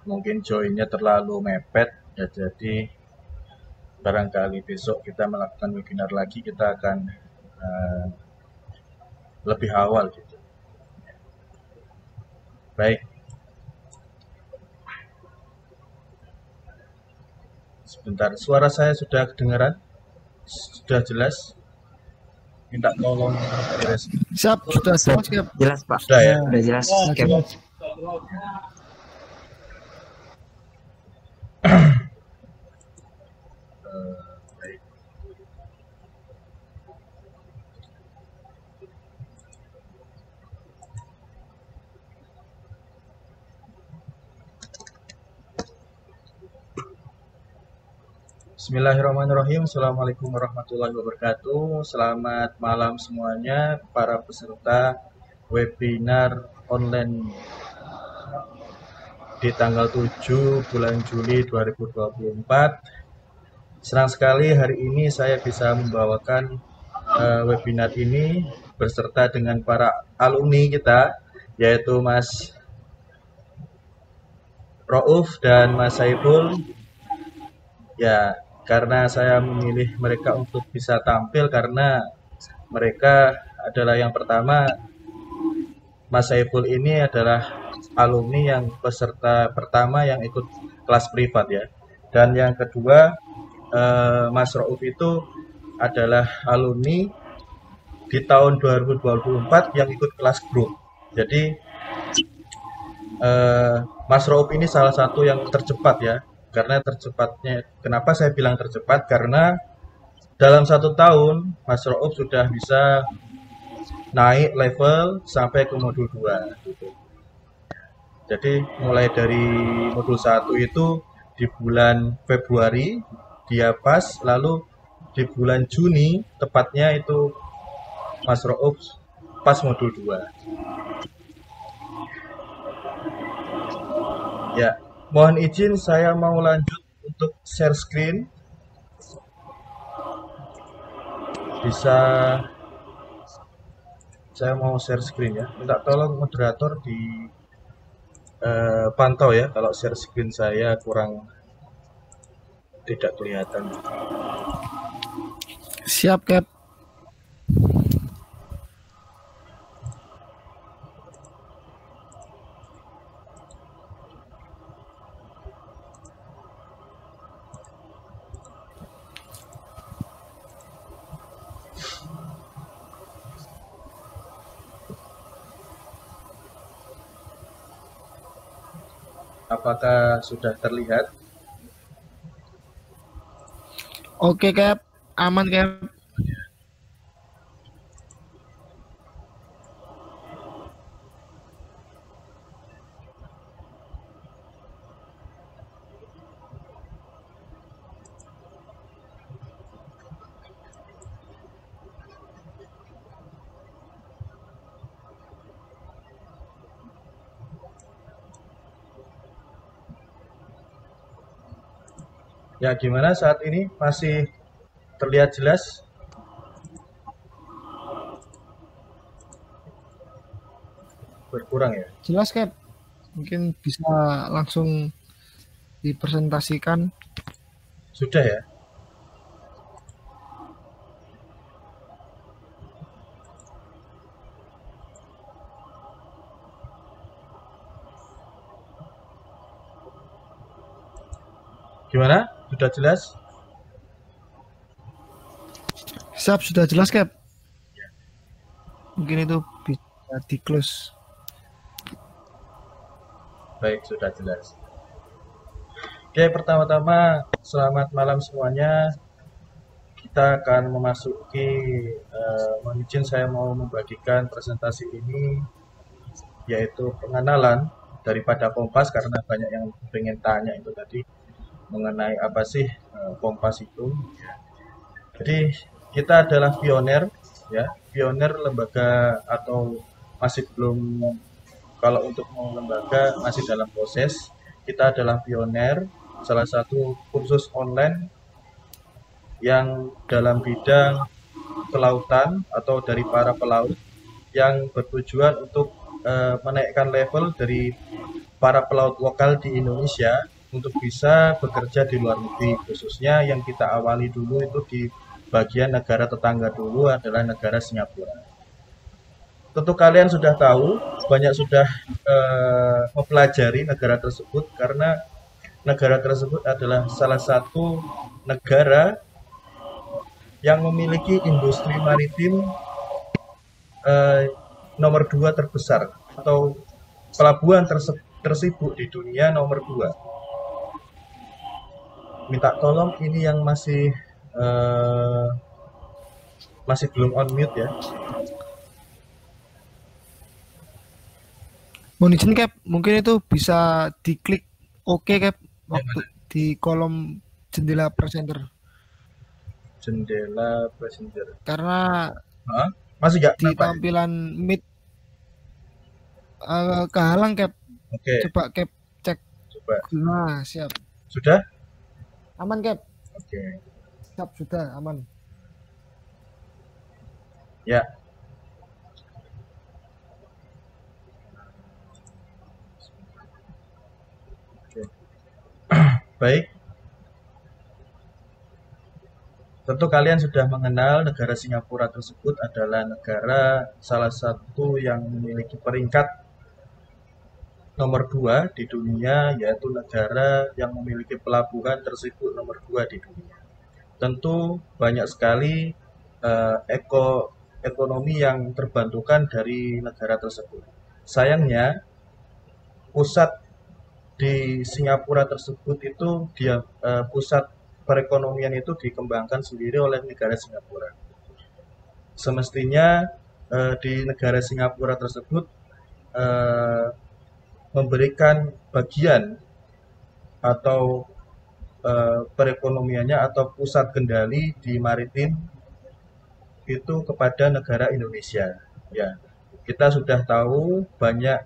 mungkin joinnya terlalu mepet ya, jadi barangkali besok kita melakukan webinar lagi, kita akan lebih awal gitu. Baik, sebentar, suara saya sudah kedengaran? Sudah jelas? minta tolong direspon. Siap, sudah jelas Cap. Jelas Pak. Sudah ya. Udah jelas. Ya, Cap. jelas. Baik. Bismillahirrahmanirrahim. Assalamualaikum warahmatullahi wabarakatuh. Selamat malam semuanya para peserta webinar online di tanggal 7 bulan Juli 2024. Senang sekali hari ini saya bisa membawakan webinar ini beserta dengan para alumni kita, yaitu Mas Rauf dan Mas Saiful. Ya, karena saya memilih mereka untuk bisa tampil karena mereka adalah yang pertama, Mas Saiful ini adalah alumni yang peserta pertama yang ikut kelas privat ya. Dan yang kedua, Mas Rauf itu adalah alumni di tahun 2024 yang ikut kelas grup. Jadi Mas Rauf ini salah satu yang tercepat ya. Karena tercepatnya, kenapa saya bilang tercepat? Karena dalam 1 tahun Mas Rauf sudah bisa naik level sampai ke modul 2 gitu. Jadi mulai dari modul 1 itu di bulan Februari dia pas, lalu di bulan Juni tepatnya itu Mas Rauf pas modul 2. Ya, mohon izin saya mau lanjut untuk share screen. Bisa saya mau share screen ya. Minta tolong moderator di pantau ya kalau share screen saya kurang tidak kelihatan. Siap Cap. Apakah sudah terlihat? Oke Cap, aman Cap. Ya, gimana saat ini? Masih terlihat jelas? Berkurang ya? Jelas Cap. Mungkin bisa langsung dipresentasikan. Sudah ya? Gimana? Sudah jelas? Siap, sudah jelas Cap. Mungkin itu bisa di close. Baik, sudah jelas. Oke, pertama-tama selamat malam semuanya. Kita akan memasuki, mohon izin saya mau membagikan presentasi ini, yaitu pengenalan daripada Kompas, karena banyak yang pengen tanya itu tadi mengenai apa sih Kompas itu. Jadi kita adalah pioner, ya, pioner lembaga atau masih belum, kalau untuk mau lembaga masih dalam proses. Kita adalah pioner, salah satu kursus online yang dalam bidang kelautan atau dari para pelaut yang bertujuan untuk menaikkan level dari para pelaut lokal di Indonesia untuk bisa bekerja di luar negeri, khususnya yang kita awali dulu itu di bagian negara tetangga dulu adalah negara Singapura. Tentu kalian sudah tahu, banyak sudah mempelajari negara tersebut karena negara tersebut adalah salah satu negara yang memiliki industri maritim nomor 2 terbesar atau pelabuhan tersibuk di dunia nomor 2. Minta tolong ini yang masih belum on mute ya. Mohon izin Cap, mungkin itu bisa diklik oke Cap waktu di kolom jendela presenter. Jendela presenter. Karena masih nggak di tampilan Meet kehalang Cap. Oke. Coba Cap cek. Coba. Nah, siap. Sudah? Aman Cap. Oke. Siap, sudah aman. Ya. Oke. Baik. Tentu kalian sudah mengenal negara Singapura tersebut adalah negara salah satu yang memiliki peringkat nomor 2 di dunia, yaitu negara yang memiliki pelabuhan tersibuk nomor 2 di dunia. Tentu banyak sekali ekonomi yang terbantukan dari negara tersebut. Sayangnya, pusat di Singapura tersebut itu pusat perekonomian itu dikembangkan sendiri oleh negara Singapura. Semestinya di negara Singapura tersebut memberikan bagian atau perekonomiannya atau pusat kendali di maritim itu kepada negara Indonesia. Ya, kita sudah tahu banyak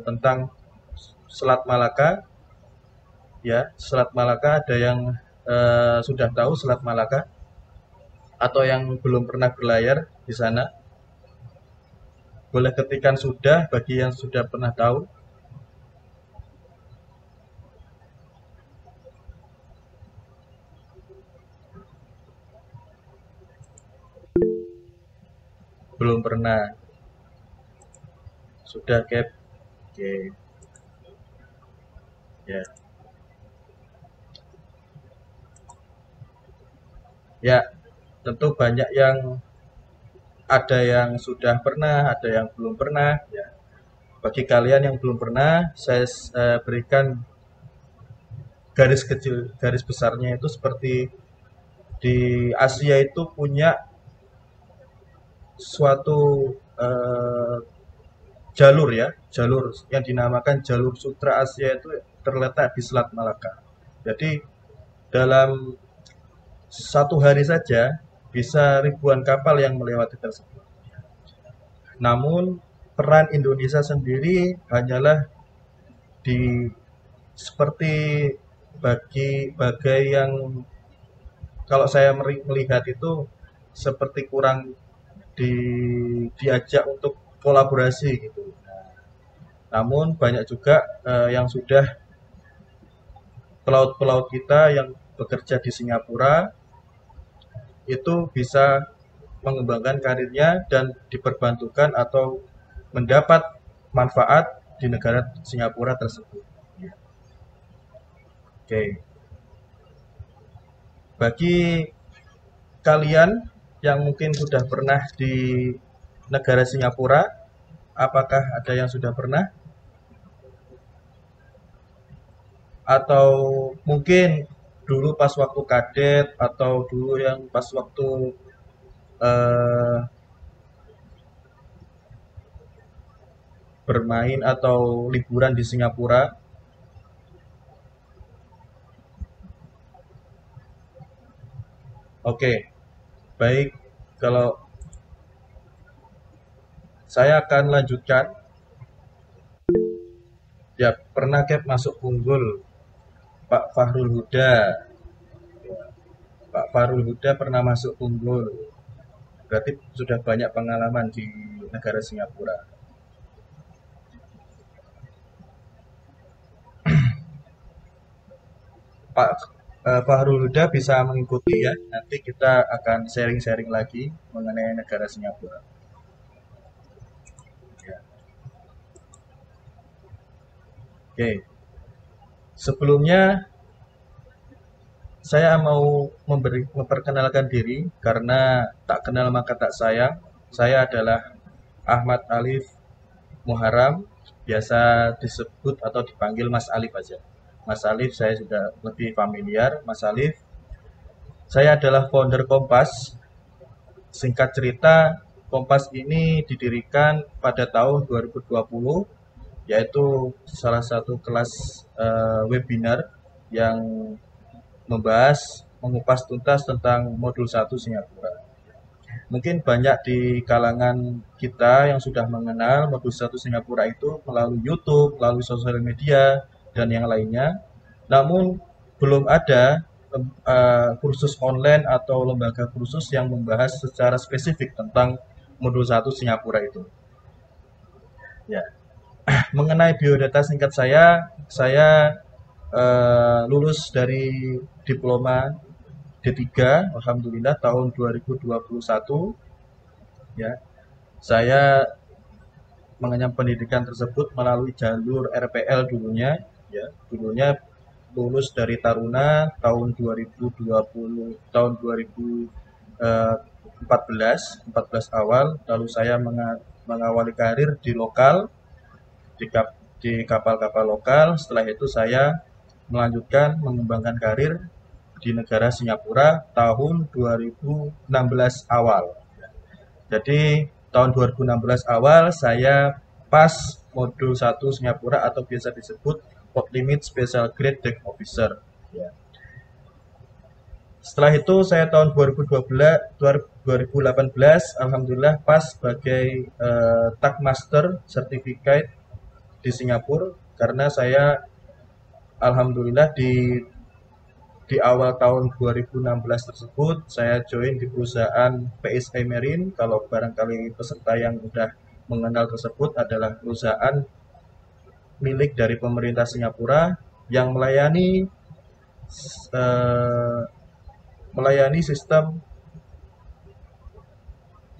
tentang Selat Malaka. Ya, Selat Malaka ada yang sudah tahu Selat Malaka atau yang belum pernah berlayar di sana. Boleh ketikkan sudah bagi yang sudah pernah tahu. Belum pernah. Sudah Cap. Oke. Ya. Ya, tentu banyak yang ada yang sudah pernah, ada yang belum pernah. Ya. Bagi kalian yang belum pernah, saya berikan garis kecil, garis besarnya itu seperti di Asia itu punya suatu jalur ya, jalur yang dinamakan jalur Sutra Asia itu terletak di Selat Malaka. Jadi dalam satu hari saja bisa ribuan kapal yang melewati tersebut. Namun peran Indonesia sendiri hanyalah seperti bagai yang kalau saya melihat itu seperti kurang diajak untuk kolaborasi gitu. Namun banyak juga yang sudah pelaut-pelaut kita yang bekerja di Singapura itu bisa mengembangkan karirnya dan diperbantukan atau mendapat manfaat di negara Singapura tersebut. Oke. Bagi kalian yang mungkin sudah pernah di negara Singapura, apakah ada yang sudah pernah? Atau mungkin dulu pas waktu kadet atau dulu yang pas waktu bermain atau liburan di Singapura? Oke, baik. Kalau saya akan lanjutkan. Ya, pernah Cap masuk Unggul, Pak Fahrul Huda. Pak Fahrul Huda pernah masuk Unggul. Berarti sudah banyak pengalaman di negara Singapura. Pak Fahrul Huda bisa mengikuti ya. Nanti kita akan sharing-sharing lagi mengenai negara Singapura. Ya. Oke. Sebelumnya saya mau memperkenalkan diri karena tak kenal maka tak sayang. Saya adalah Ahmad Alif Muharam, biasa disebut atau dipanggil Mas Alif aja. Mas Alif saya sudah lebih familiar. Mas Alif, saya adalah founder Kompas. Singkat cerita, Kompas ini didirikan pada tahun 2020, yaitu salah satu kelas webinar yang mengupas tuntas tentang modul 1 Singapura. Mungkin banyak di kalangan kita yang sudah mengenal modul 1 Singapura itu melalui YouTube, melalui sosial media, dan yang lainnya. Namun belum ada kursus online atau lembaga kursus yang membahas secara spesifik tentang modul 1 Singapura itu. Ya. Mengenai biodata singkat saya lulus dari diploma D3, alhamdulillah tahun 2021. Ya. Saya mengenyam pendidikan tersebut melalui jalur RPL dulunya, ya. Dulunya lulus dari Taruna tahun 2014 awal, lalu saya mengawali karir di lokal di kapal-kapal lokal. Setelah itu saya melanjutkan mengembangkan karir di negara Singapura tahun 2016 awal. Jadi tahun 2016 awal saya pas modul 1 Singapura atau biasa disebut Port Limit Special Grade Deck Officer. Ya. Setelah itu saya tahun 2018 alhamdulillah pas sebagai TAG Master Certificate di Singapura, karena saya alhamdulillah di awal tahun 2016 tersebut saya join di perusahaan PSA Marine. Kalau barangkali peserta yang sudah mengenal tersebut adalah perusahaan milik dari pemerintah Singapura yang melayani sistem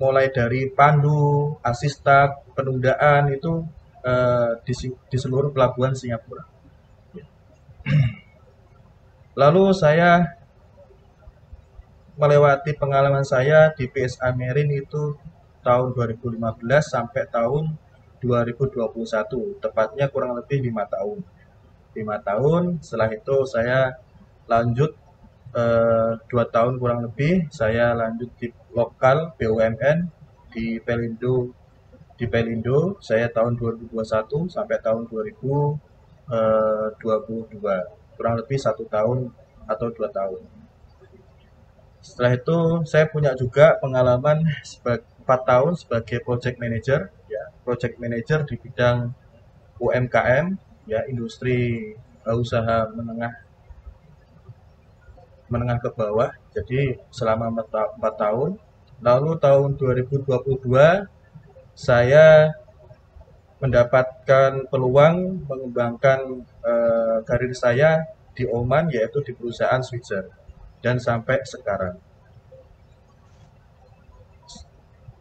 mulai dari pandu, asistak, penundaan itu di seluruh pelabuhan Singapura. Lalu saya melewati pengalaman saya di PSA Marine itu tahun 2015 sampai tahun 2021, tepatnya kurang lebih 5 tahun. 5 tahun, setelah itu saya lanjut 2 tahun kurang lebih, saya lanjut di lokal BUMN di Pelindo. Saya tahun 2021 sampai tahun 2022, kurang lebih 1 tahun atau 2 tahun. Setelah itu saya punya juga pengalaman 4 tahun sebagai project manager, ya, project manager di bidang UMKM, ya, industri usaha menengah ke bawah. Jadi selama 4 tahun. Lalu tahun 2022 saya mendapatkan peluang mengembangkan karir saya di Oman, yaitu di perusahaan Switzer, dan sampai sekarang.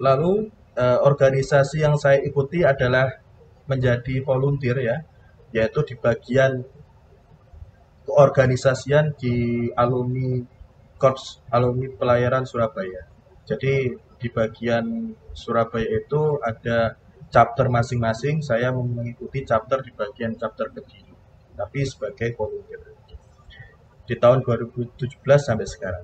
Lalu organisasi yang saya ikuti adalah menjadi volunteer, ya, yaitu di bagian keorganisasian di alumni Korps Alumni Pelayaran Surabaya. Jadi di bagian Surabaya itu ada chapter masing-masing. Saya mengikuti chapter di bagian chapter Kediri, tapi sebagai volunteer di tahun 2017 sampai sekarang.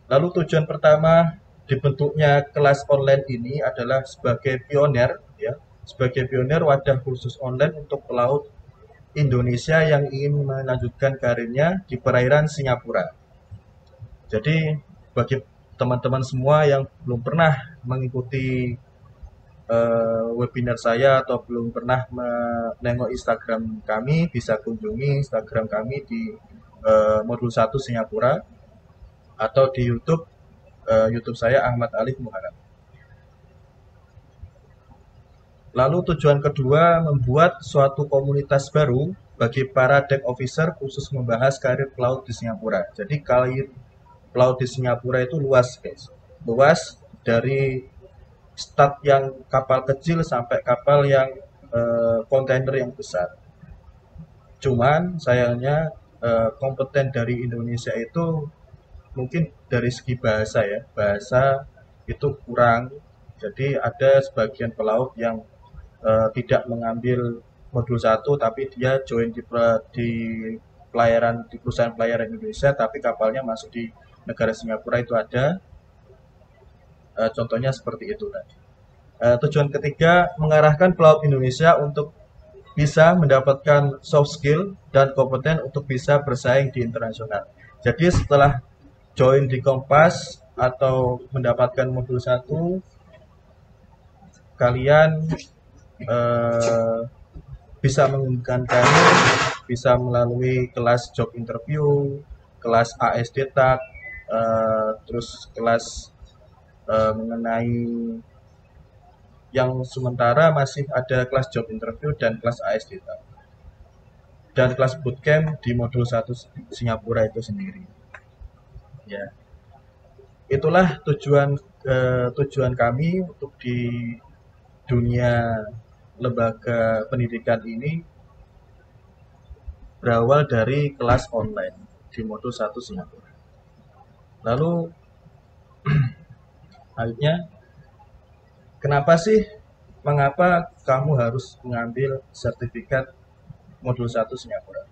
Lalu tujuan pertama dibentuknya kelas online ini adalah sebagai pioner, ya, sebagai pioner wadah kursus online untuk pelaut Indonesia yang ingin melanjutkan karirnya di perairan Singapura. Jadi bagi teman-teman semua yang belum pernah mengikuti webinar saya atau belum pernah menengok Instagram kami, bisa kunjungi Instagram kami di modul 1 Singapura atau di YouTube saya Ahmad Alif Muharam. Lalu tujuan kedua, membuat suatu komunitas baru bagi para deck officer khusus membahas karir pelaut di Singapura. Jadi karir pelaut di Singapura itu luas, guys. Luas dari start yang kapal kecil sampai kapal yang kontainer yang besar. Cuman sayangnya kompeten dari Indonesia itu mungkin dari segi bahasa ya, bahasa itu kurang. Jadi ada sebagian pelaut yang tidak mengambil modul 1 tapi dia join di pelayaran di perusahaan pelayaran Indonesia tapi kapalnya masuk di negara Singapura itu ada. Contohnya seperti itu tadi. Tujuan ketiga, mengarahkan pelaut Indonesia untuk bisa mendapatkan soft skill dan kompeten untuk bisa bersaing di internasional. Jadi setelah join di Kompas atau mendapatkan modul 1, kalian bisa mengembangkan karir, bisa melalui kelas job interview, kelas ASDTAK, terus kelas mengenai yang sementara masih ada kelas job interview dan kelas ASDTAK dan kelas bootcamp di modul 1 Singapura itu sendiri. Ya, itulah tujuan kami untuk di dunia lembaga pendidikan ini berawal dari kelas online di modul 1 Singapura. Lalu akhirnya mengapa kamu harus mengambil sertifikat modul 1 Singapura?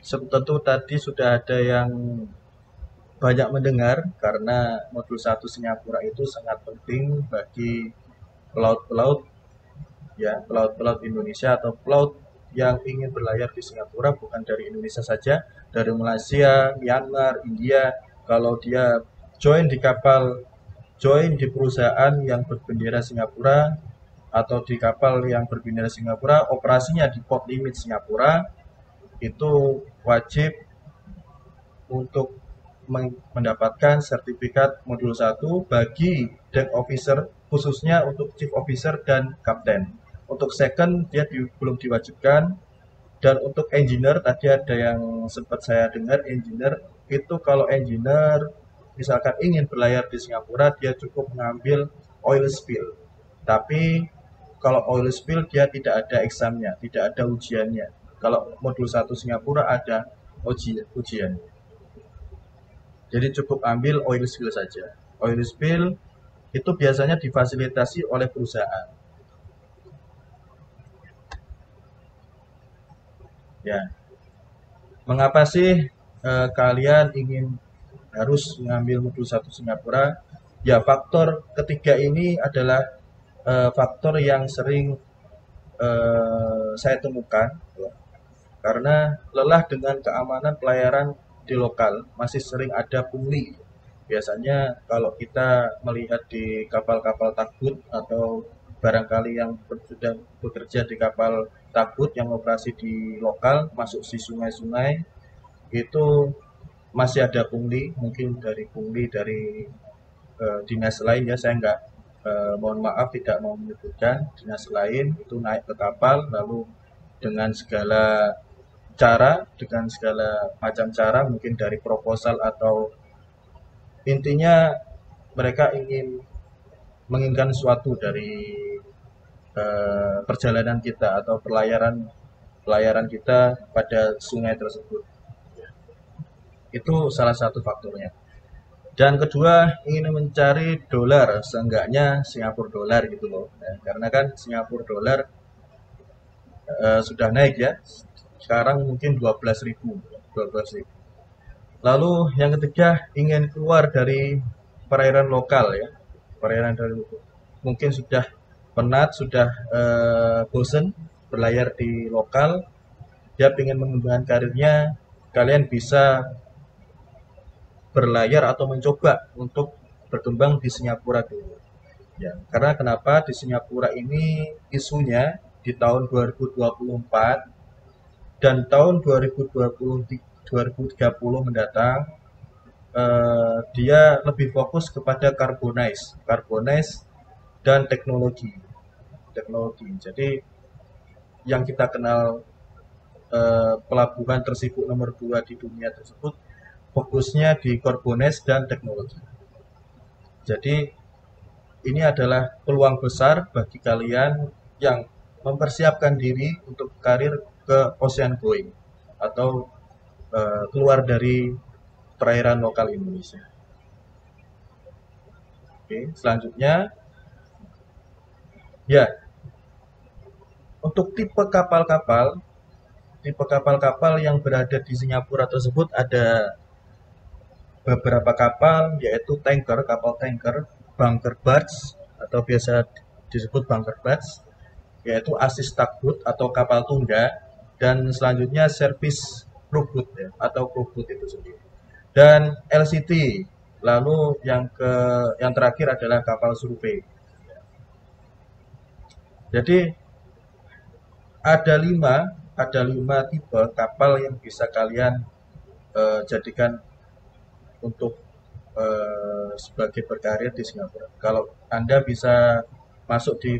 Tentu tadi sudah ada yang banyak mendengar karena modul 1 Singapura itu sangat penting bagi pelaut-pelaut ya, pelaut-pelaut Indonesia atau pelaut yang ingin berlayar di Singapura, bukan dari Indonesia saja, dari Malaysia, Myanmar, India. Kalau dia join di perusahaan yang berbendera Singapura atau di kapal yang berbendera Singapura, operasinya di port limit Singapura, itu wajib untuk mendapatkan sertifikat modul 1 bagi deck officer, khususnya untuk chief officer dan kapten. Untuk second dia belum diwajibkan, dan untuk engineer tadi ada yang sempat saya dengar, engineer itu kalau engineer misalkan ingin berlayar di Singapura dia cukup mengambil oil spill. Tapi kalau oil spill dia tidak ada examnya, tidak ada ujiannya. Kalau modul 1 Singapura ada ujiannya. Jadi cukup ambil oil spill saja. Oil spill itu biasanya difasilitasi oleh perusahaan. Ya, mengapa sih kalian ingin harus mengambil modul 1 Singapura? Ya, faktor ketiga ini adalah faktor yang sering saya temukan, ya. Karena lelah dengan keamanan pelayaran di lokal, masih sering ada pungli. Biasanya kalau kita melihat di kapal-kapal tugboat atau barangkali yang sudah bekerja di kapal tugboat yang operasi di lokal, masuk di sungai-sungai, itu masih ada pungli, mungkin dari pungli dari dinas lain ya, saya nggak, mohon maaf tidak mau menyebutkan dinas lain, itu naik ke kapal, lalu dengan segala macam cara, mungkin dari proposal atau intinya mereka menginginkan sesuatu dari perjalanan kita atau pelayaran kita pada sungai tersebut. Itu salah satu faktornya. Dan kedua, ingin mencari dolar, seenggaknya Singapura dolar gitu loh. Nah, karena kan Singapura dolar sudah naik ya. Sekarang mungkin 12.000. Lalu yang ketiga, ingin keluar dari perairan lokal ya. Mungkin sudah penat, sudah bosen berlayar di lokal, dia ingin mengembangkan karirnya, kalian bisa berlayar atau mencoba untuk berkembang di Singapura dulu. Ya, karena kenapa di Singapura ini isunya di tahun 2024 dan tahun 2030 mendatang, dia lebih fokus kepada carbonize dan teknologi. Jadi yang kita kenal pelabuhan tersibuk nomor 2 di dunia tersebut fokusnya di carbonize dan teknologi. Jadi ini adalah peluang besar bagi kalian yang mempersiapkan diri untuk karir ke ocean going atau keluar dari perairan lokal Indonesia. Oke, selanjutnya ya, untuk tipe kapal-kapal yang berada di Singapura tersebut ada beberapa kapal, yaitu kapal tanker, bunker barge atau biasa disebut bunker barge, yaitu assist tugboat atau kapal tunda, dan selanjutnya service rowboat ya, atau rowboat itu sendiri, dan LCT. Lalu yang terakhir adalah kapal survei. Jadi ada lima tipe kapal yang bisa kalian jadikan untuk sebagai berkarir di Singapura. Kalau Anda bisa masuk di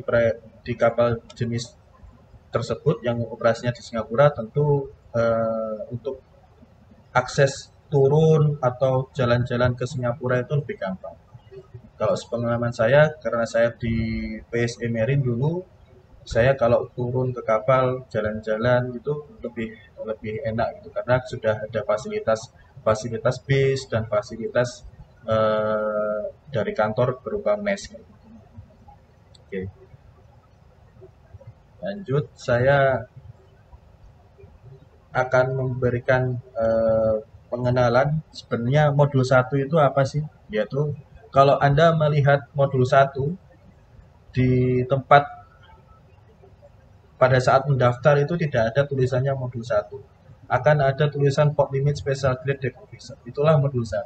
kapal jenis tersebut yang operasinya di Singapura, tentu untuk akses turun atau jalan-jalan ke Singapura itu lebih gampang. Kalau sepengalaman saya, karena saya di PSE Marine dulu, saya kalau turun ke kapal jalan-jalan itu lebih enak gitu, karena sudah ada fasilitas bis dan fasilitas dari kantor berupa mes. Oke. Lanjut, saya akan memberikan pengenalan sebenarnya modul 1 itu apa sih? Yaitu kalau Anda melihat modul 1 di tempat pada saat mendaftar itu tidak ada tulisannya modul 1. Akan ada tulisan Port Limit Special Grade Deck Officer. Itulah modul 1.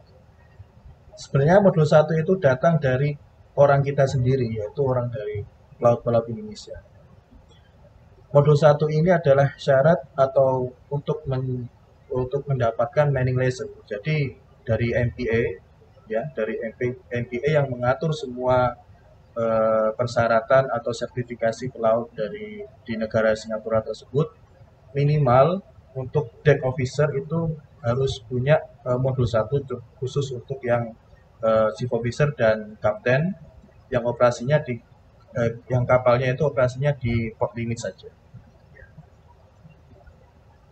Sebenarnya modul 1 itu datang dari orang kita sendiri, yaitu orang dari pelaut-pelaut Indonesia. Modul 1 ini adalah syarat atau untuk mendapatkan manning license. Jadi dari MPA ya, dari MPA yang mengatur semua persyaratan atau sertifikasi pelaut di negara Singapura tersebut, minimal untuk deck officer itu harus punya modul 1 khusus untuk yang chief officer dan kapten yang operasinya yang kapalnya itu operasinya di port limit saja.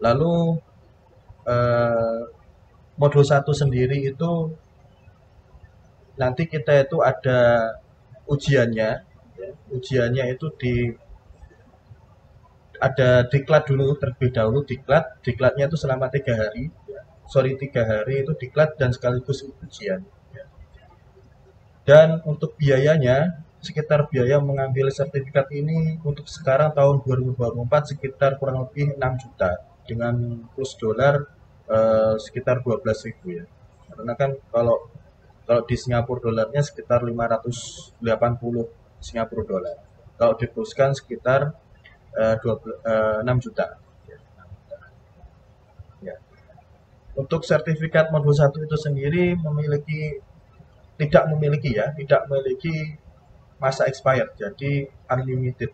Lalu modul 1 sendiri itu nanti kita itu ada ujiannya. Ujiannya itu ada diklat dulu terlebih dahulu. Diklatnya itu selama 3 hari. 3 hari itu diklat dan sekaligus ujian. Dan untuk biayanya, sekitar biaya mengambil sertifikat ini untuk sekarang tahun 2024 sekitar kurang lebih 6 juta dengan kurs dolar sekitar 12.000 ya. Karena kan kalau di Singapura dolarnya sekitar 580 Singapura dolar. Kalau dikurskan sekitar 6 juta. Ya. Untuk sertifikat modul 1 itu sendiri tidak memiliki masa expired, jadi unlimited.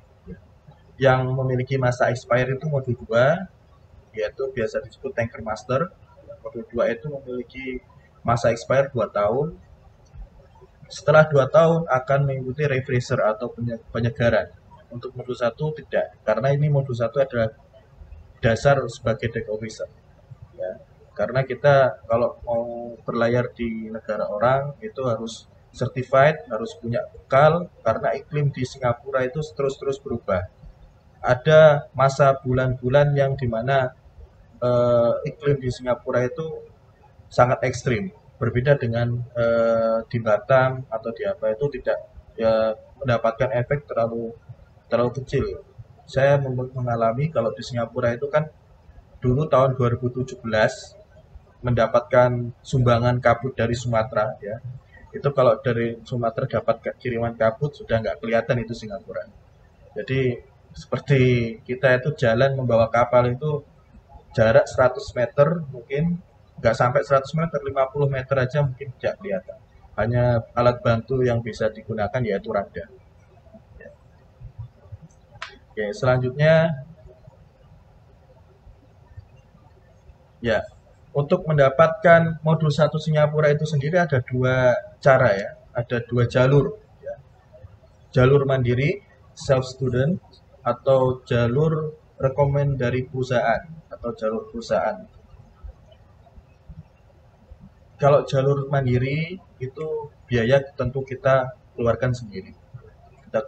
Yang memiliki masa expired itu modul 2, yaitu biasa disebut Tanker Master. Modul 2 itu memiliki masa expired 2 tahun. Setelah 2 tahun akan mengikuti refresher atau penyegaran. Untuk modul 1 tidak, karena ini modul 1 adalah dasar sebagai deck officer. Ya. Karena kita kalau mau berlayar di negara orang itu harus certified, harus punya bekal, karena iklim di Singapura itu terus berubah. Ada masa bulan-bulan yang dimana iklim di Singapura itu sangat ekstrim, berbeda dengan di Batam atau di apa itu tidak mendapatkan efek terlalu kecil. Saya mengalami kalau di Singapura itu kan dulu tahun 2017 mendapatkan sumbangan kabut dari Sumatera ya. Itu kalau dari Sumatera dapat kiriman kabut sudah nggak kelihatan itu Singapura. Jadi seperti kita itu jalan membawa kapal itu jarak 100 meter mungkin nggak sampai 100 meter, 50 meter aja mungkin tidak kelihatan. Hanya alat bantu yang bisa digunakan yaitu radar. Oke, selanjutnya ya, untuk mendapatkan modul 1 Singapura itu sendiri ada 2 cara ya, ada 2 jalur ya. Jalur mandiri self student atau jalur rekomend dari perusahaan atau jalur perusahaan. Kalau jalur mandiri itu biaya tentu kita keluarkan sendiri. Kita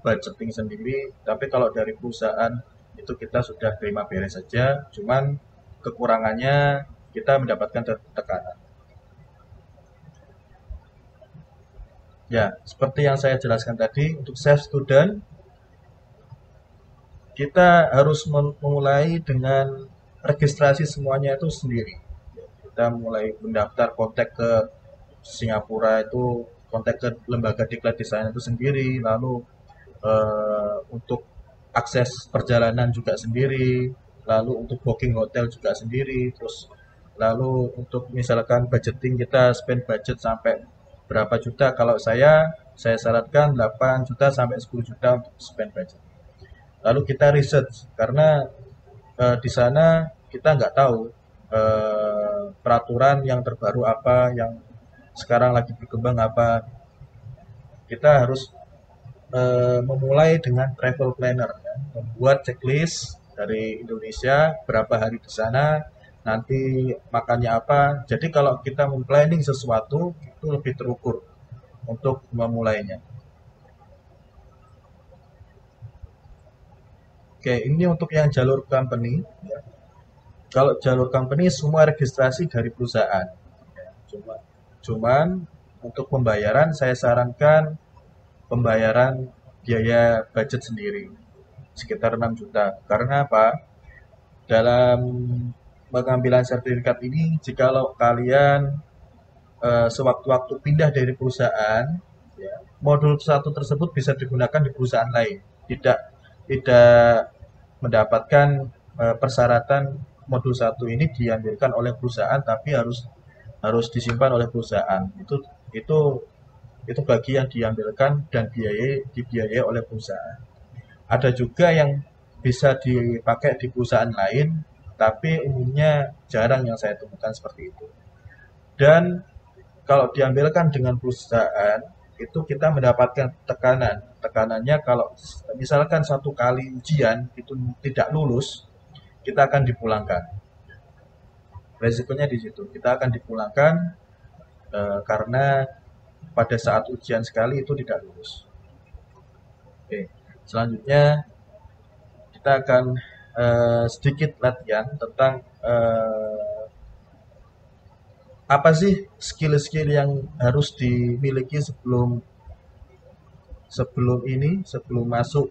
budgeting sendiri. Tapi kalau dari perusahaan itu kita sudah terima beres saja. Cuman kekurangannya kita mendapatkan tekanan. Ya, seperti yang saya jelaskan tadi, untuk self student kita harus memulai dengan registrasi semuanya itu sendiri. Kita mulai mendaftar, kontak ke Singapura itu, kontak ke lembaga diklat desain itu sendiri, lalu untuk akses perjalanan juga sendiri, lalu untuk booking hotel juga sendiri, terus lalu untuk misalkan budgeting kita spend budget sampai berapa juta. Kalau saya syaratkan 8 juta sampai 10 juta untuk spend budget. Lalu kita research karena di sana kita nggak tahu peraturan yang terbaru apa, yang sekarang lagi berkembang apa. Kita harus memulai dengan travel planner, ya. Membuat checklist dari Indonesia, berapa hari di sana, nanti makannya apa. Jadi kalau kita memplanning sesuatu itu lebih terukur untuk memulainya. Oke, ini untuk yang jalur company. Ya. Kalau jalur company semua registrasi dari perusahaan. Ya, cuman untuk pembayaran saya sarankan pembayaran biaya budget sendiri sekitar 6 juta. Karena apa? Dalam pengambilan sertifikat ini, jikalau kalian sewaktu-waktu pindah dari perusahaan, ya, modul 1 tersebut bisa digunakan di perusahaan lain. Tidak mendapatkan persyaratan modul 1 ini diambilkan oleh perusahaan, tapi harus disimpan oleh perusahaan. Itu bagi yang diambilkan dan dibiayai oleh perusahaan. Ada juga yang bisa dipakai di perusahaan lain, tapi umumnya jarang yang saya temukan seperti itu. Dan kalau diambilkan dengan perusahaan, itu kita mendapatkan tekanan. Tekanannya kalau misalkan 1 kali ujian itu tidak lulus, kita akan dipulangkan. Resikonya di situ, kita akan dipulangkan karena pada saat ujian sekali itu tidak lulus. Oke, selanjutnya kita akan sedikit latihan tentang apa sih skill-skill yang harus dimiliki sebelum masuk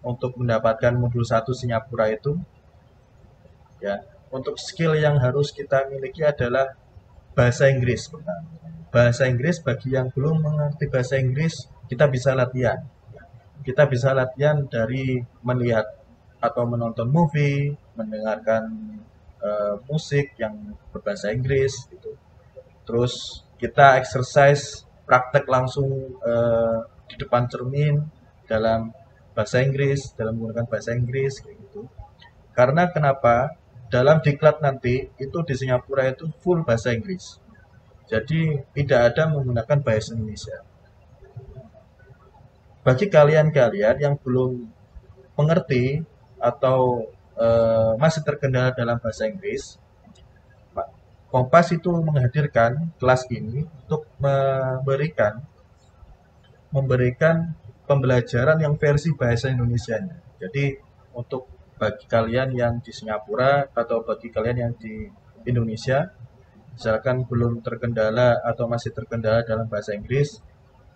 untuk mendapatkan modul 1 Singapura itu. Ya, untuk skill yang harus kita miliki adalah bahasa Inggris. Bahasa Inggris bagi yang belum mengerti bahasa Inggris, kita bisa latihan. Kita bisa latihan dari melihat atau menonton movie, mendengarkan musik yang berbahasa Inggris gitu. Terus kita exercise, praktek langsung di depan cermin dalam bahasa Inggris, dalam menggunakan bahasa Inggris kayak gitu. Karena kenapa? Dalam diklat nanti itu di Singapura itu full bahasa Inggris. Jadi tidak ada menggunakan bahasa Indonesia. Bagi kalian-kalian yang belum mengerti atau masih terkendala dalam bahasa Inggris, Kompas itu menghadirkan kelas ini untuk memberikan pembelajaran yang versi bahasa Indonesianya. Jadi untuk bagi kalian yang di Singapura atau bagi kalian yang di Indonesia, misalkan belum terkendala atau masih terkendala dalam bahasa Inggris,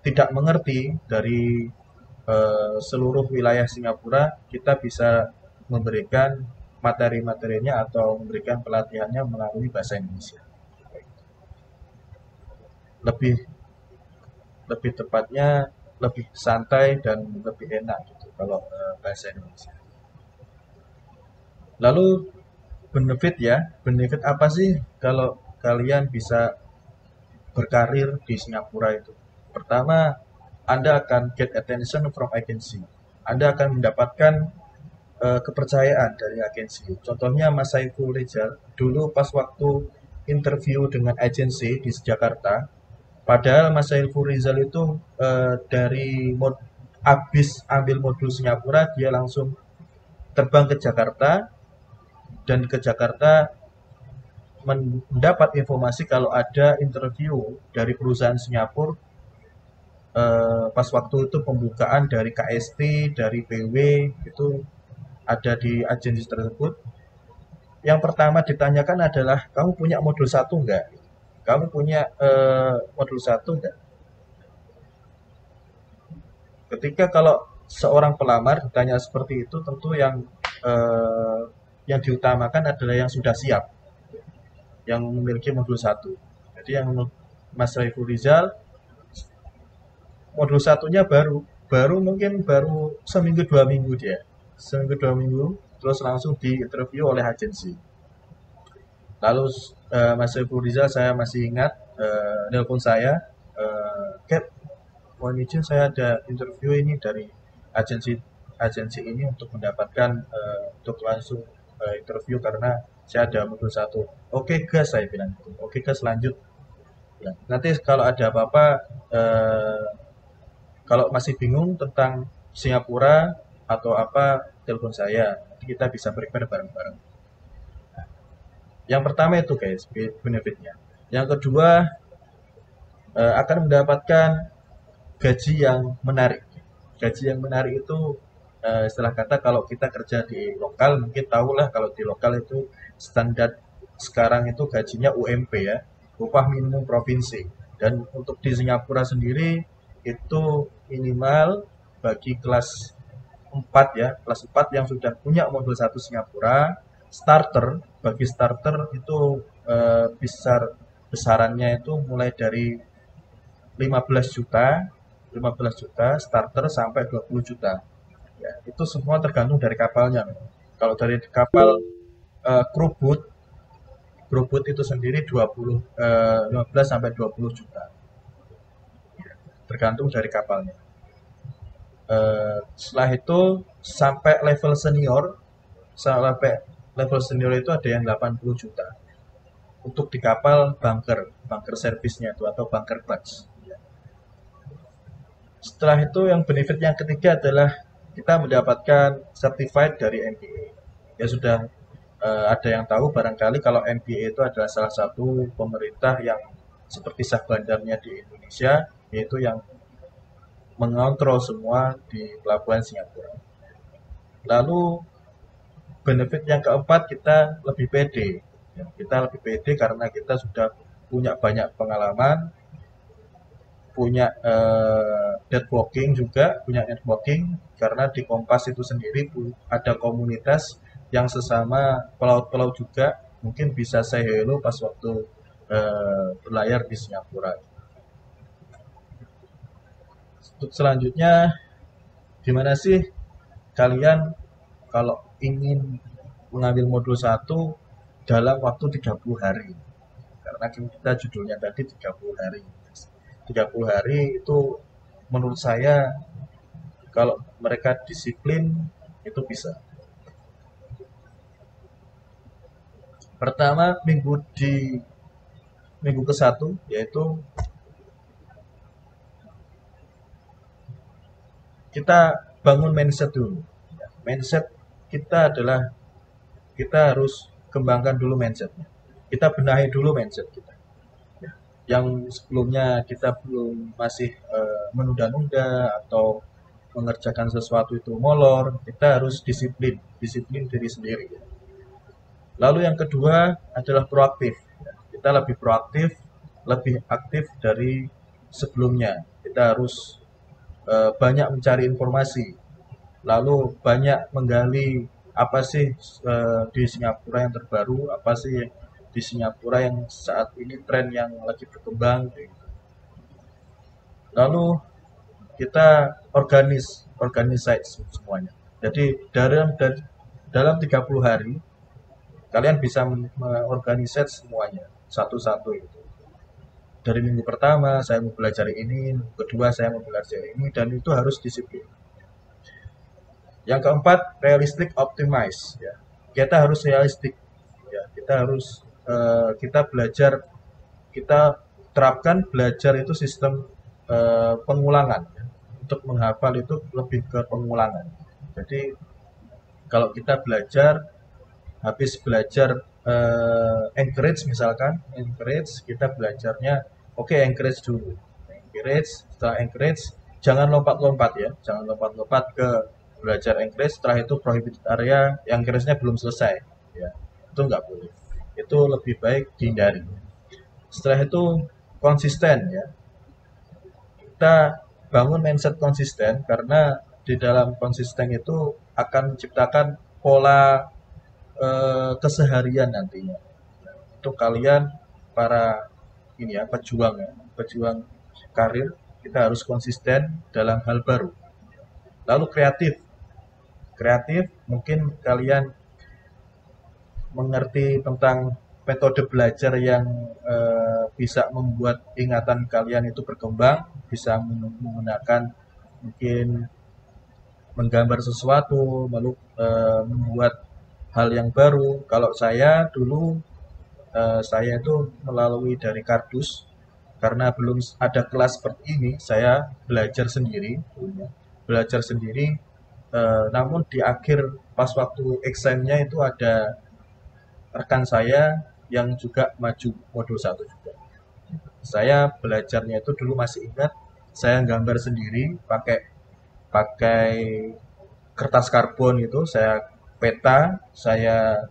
tidak mengerti dari seluruh wilayah Singapura, kita bisa memberikan materi-materinya atau memberikan pelatihannya melalui bahasa Indonesia. Lebih tepatnya lebih santai dan lebih enak gitu kalau bahasa Indonesia. Lalu benefit apa sih kalau kalian bisa berkarir di Singapura itu? Pertama, Anda akan get attention from agency. Anda akan mendapatkan kepercayaan dari agensi. Contohnya Mas Saiful Rizal, dulu pas waktu interview dengan agensi di Jakarta, padahal Mas Saiful Rizal itu habis ambil modul Singapura, dia langsung terbang ke Jakarta, dan ke Jakarta mendapat informasi kalau ada interview dari perusahaan Singapura pas waktu itu pembukaan dari KST, dari PW, itu ada di agensi tersebut. Yang pertama ditanyakan adalah, kamu punya modul 1 enggak? Kamu punya modul 1 enggak? Ketika kalau seorang pelamar ditanya seperti itu, tentu yang diutamakan adalah yang sudah siap, yang memiliki modul 1. Jadi yang Mas Saiful Rizal, modul 1-nya baru mungkin baru seminggu 2 minggu dia. Seminggu 2 minggu, terus langsung diinterview oleh agensi. Lalu Mas Saiful Rizal, saya masih ingat, nelpon saya, Cap, mohon izin saya ada interview ini dari agensi ini untuk mendapatkan untuk langsung interview karena saya ada modul 1. Oke gas, saya bilang gitu. Oke gas, lanjut. Ya, nanti kalau ada apa-apa, kalau masih bingung tentang Singapura atau apa, telepon saya. Nanti kita bisa prepare bareng-bareng. Yang pertama itu guys, benefitnya. Yang kedua, akan mendapatkan gaji yang menarik. Gaji yang menarik itu istilah kata kalau kita kerja di lokal, mungkin tahulah kalau di lokal itu standar sekarang itu gajinya UMP ya, upah minimum provinsi. Dan untuk di Singapura sendiri itu minimal bagi kelas 4 ya, kelas 4 yang sudah punya modul 1 Singapura, bagi starter itu besarannya itu mulai dari 15 juta starter sampai 20 juta. Ya, itu semua tergantung dari kapalnya. Kalau dari kapal crew boat itu sendiri 15 sampai 20 juta. Ya, tergantung dari kapalnya. Setelah itu sampai level senior itu ada yang 80 juta. Untuk di kapal bunker servisnya itu atau bunker clutch. Setelah itu yang benefit yang ketiga adalah kita mendapatkan certified dari MBA. Ya sudah ada yang tahu barangkali kalau MBA itu adalah salah satu pemerintah yang seperti sah bandarnya di Indonesia, yaitu yang mengontrol semua di pelabuhan Singapura. Lalu benefit yang keempat, kita lebih pede. Ya, kita lebih pede karena kita sudah punya banyak pengalaman, punya networking juga, karena di Kompas itu sendiri ada komunitas yang sesama pelaut-pelaut juga, mungkin bisa say hello pas waktu berlayar di Singapura. Untuk selanjutnya, gimana sih kalian kalau ingin mengambil modul 1 dalam waktu 30 hari? Karena kita judulnya tadi 30 hari. 30 hari itu menurut saya kalau mereka disiplin itu bisa. Pertama, minggu ke-1 yaitu kita bangun mindset dulu. Mindset kita adalah kita harus kembangkan dulu mindsetnya. Kita benahi dulu mindset kita. Yang sebelumnya kita masih menunda-nunda atau mengerjakan sesuatu itu molor, kita harus disiplin diri sendiri. Lalu yang kedua adalah proaktif. Kita lebih proaktif, lebih aktif dari sebelumnya. Kita harus banyak mencari informasi, lalu banyak menggali apa sih di Singapura yang terbaru, apa sih di Singapura yang saat ini tren yang lagi berkembang. Lalu kita organize semuanya. Jadi dalam 30 hari kalian bisa mengorganisir semuanya satu-satu itu. Dari minggu pertama saya mau belajar ini, minggu kedua saya mau belajar ini, dan itu harus disiplin. Yang keempat, realistic optimize. Ya. Kita harus realistik. Ya. Kita belajar, kita terapkan belajar itu sistem pengulangan. Ya. Untuk menghafal itu lebih ke pengulangan. Jadi kalau kita belajar, habis belajar encourage misalkan, encourage kita belajarnya, oke, encourage dulu. Encourage, setelah encourage, jangan lompat-lompat ya, jangan lompat-lompat ke belajar encourage, setelah itu prohibited area, yang encourage-nya belum selesai. Ya, itu nggak boleh. Itu lebih baik dihindari. Setelah itu konsisten ya. Kita bangun mindset konsisten karena di dalam konsisten itu akan menciptakan pola keseharian nantinya. Untuk kalian para ini ya, pejuang karir, kita harus konsisten dalam hal baru. Lalu kreatif mungkin kalian mengerti tentang metode belajar yang bisa membuat ingatan kalian itu berkembang, bisa menggunakan mungkin menggambar sesuatu, lalu membuat hal yang baru. Kalau saya dulu, saya itu melalui dari kardus, karena belum ada kelas seperti ini, saya belajar sendiri, namun di akhir pas waktu exam-nya itu ada rekan saya yang juga maju modul 1 juga. Saya belajarnya itu dulu masih ingat, saya gambar sendiri pakai kertas karbon itu, saya peta, saya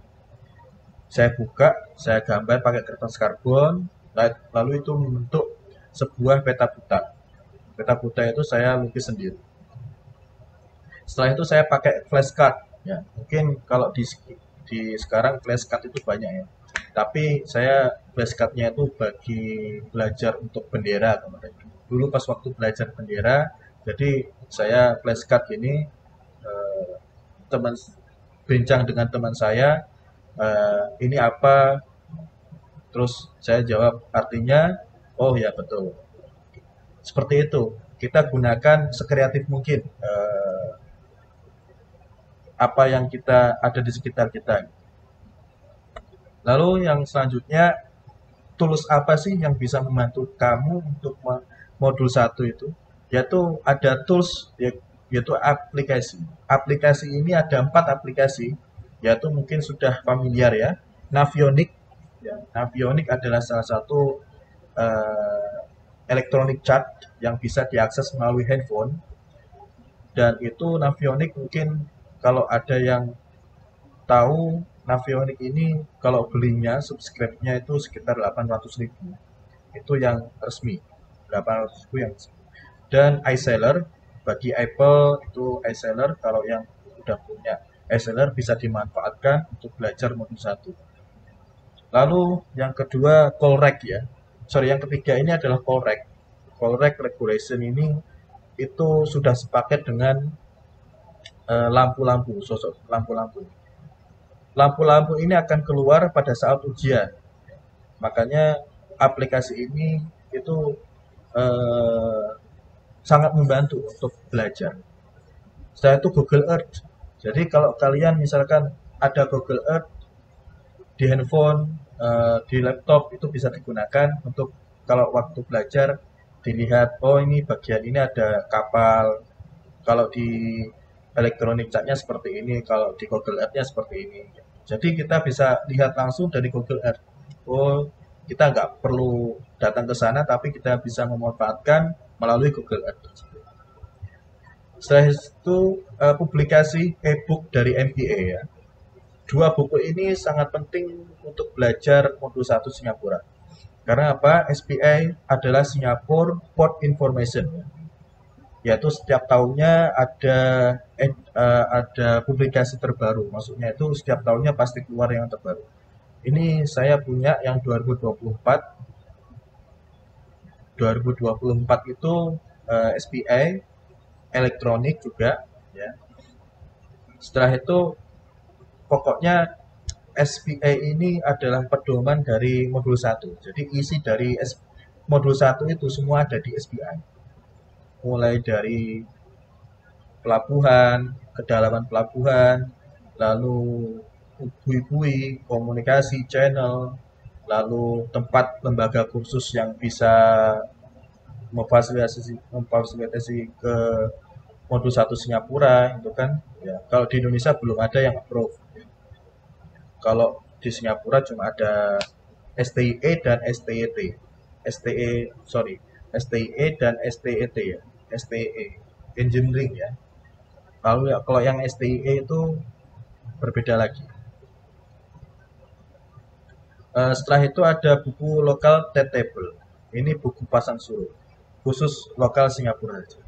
buka, saya gambar pakai kertas karbon, lalu itu membentuk sebuah peta buta. Peta buta itu saya lukis sendiri. Setelah itu saya pakai flashcard. Ya, mungkin kalau di sekarang flashcard itu banyak ya. Tapi saya flashcardnya itu bagi belajar untuk bendera kemarin. Dulu pas waktu belajar bendera, jadi saya flashcard ini bincang dengan teman saya, ini apa, terus saya jawab artinya, oh ya betul. Seperti itu, kita gunakan sekreatif mungkin apa yang kita ada di sekitar kita. Lalu yang selanjutnya, tools apa sih yang bisa membantu kamu untuk modul 1 itu? Yaitu ada tools, yaitu aplikasi. Aplikasi ini ada 4 aplikasi, yaitu mungkin sudah familiar ya. Navionic, ya. Navionic adalah salah satu electronic chart yang bisa diakses melalui handphone. Dan itu Navionic mungkin kalau ada yang tahu, Navionic ini kalau belinya, subscribe-nya itu sekitar 800.000. Itu yang resmi, 800.000 yang resmi. Dan iSeller, bagi Apple itu iSeller, kalau yang udah punya iSeller bisa dimanfaatkan untuk belajar modul 1. Lalu yang kedua Callrec ya. Yang ketiga ini adalah Callrec. Callrec regulation ini itu sudah sepaket dengan lampu-lampu, sosok lampu-lampu. Lampu-lampu ini akan keluar pada saat ujian. Makanya aplikasi ini itu sangat membantu untuk belajar. Setelah itu Google Earth. Jadi kalau kalian misalkan ada Google Earth di handphone, di laptop, itu bisa digunakan untuk kalau waktu belajar dilihat, oh ini bagian ini ada kapal. Kalau di elektronik chartnya seperti ini, kalau di Google Earth-nya seperti ini. Jadi kita bisa lihat langsung dari Google Earth. Oh, kita nggak perlu datang ke sana, tapi kita bisa memanfaatkan melalui Google Earth. Setelah itu publikasi e-book dari MBA ya. 2 buku ini sangat penting untuk belajar modul 1 Singapura. Karena apa? SPI adalah Singapore Port Information. Yaitu setiap tahunnya ada publikasi terbaru. Maksudnya itu setiap tahunnya pasti keluar yang terbaru. Ini saya punya yang 2024. 2024 itu SPI elektronik juga ya. Setelah itu pokoknya SPI ini adalah pedoman dari modul 1. Jadi isi dari modul 1 itu semua ada di SPI. Mulai dari pelabuhan, kedalaman pelabuhan, lalu bui-bui, komunikasi, channel, lalu tempat lembaga kursus yang bisa memfasilitasi ke modul 1 Singapura itu kan ya, kalau di Indonesia belum ada yang approve. Kalau di Singapura cuma ada STIE dan STET. STIE dan STET ya. STIE engineering ya. Kalau yang STIE itu berbeda lagi. Setelah itu ada buku lokal TED Table. Ini buku pasang surut khusus lokal Singapura aja.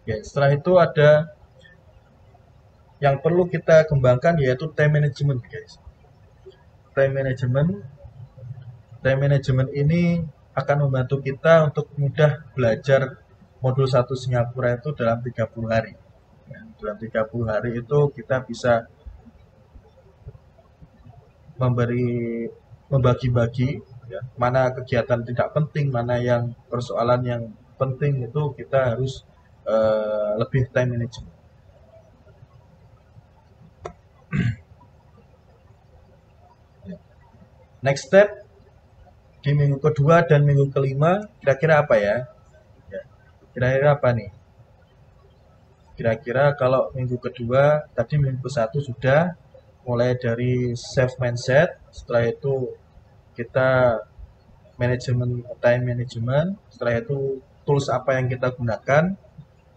Ya, setelah itu ada yang perlu kita kembangkan yaitu time management, guys. Time management ini akan membantu kita untuk mudah belajar modul 1 Singapura itu dalam 30 hari. Ya, dalam 30 hari itu kita bisa membagi-bagi ya, mana kegiatan tidak penting, mana yang persoalan yang penting, itu kita harus lebih time management. Next step di minggu kedua dan minggu kelima kira-kira apa ya? Kira-kira apa nih? Kira-kira kalau minggu kedua tadi minggu ke-1 sudah mulai dari self mindset, setelah itu kita time management, setelah itu tools apa yang kita gunakan,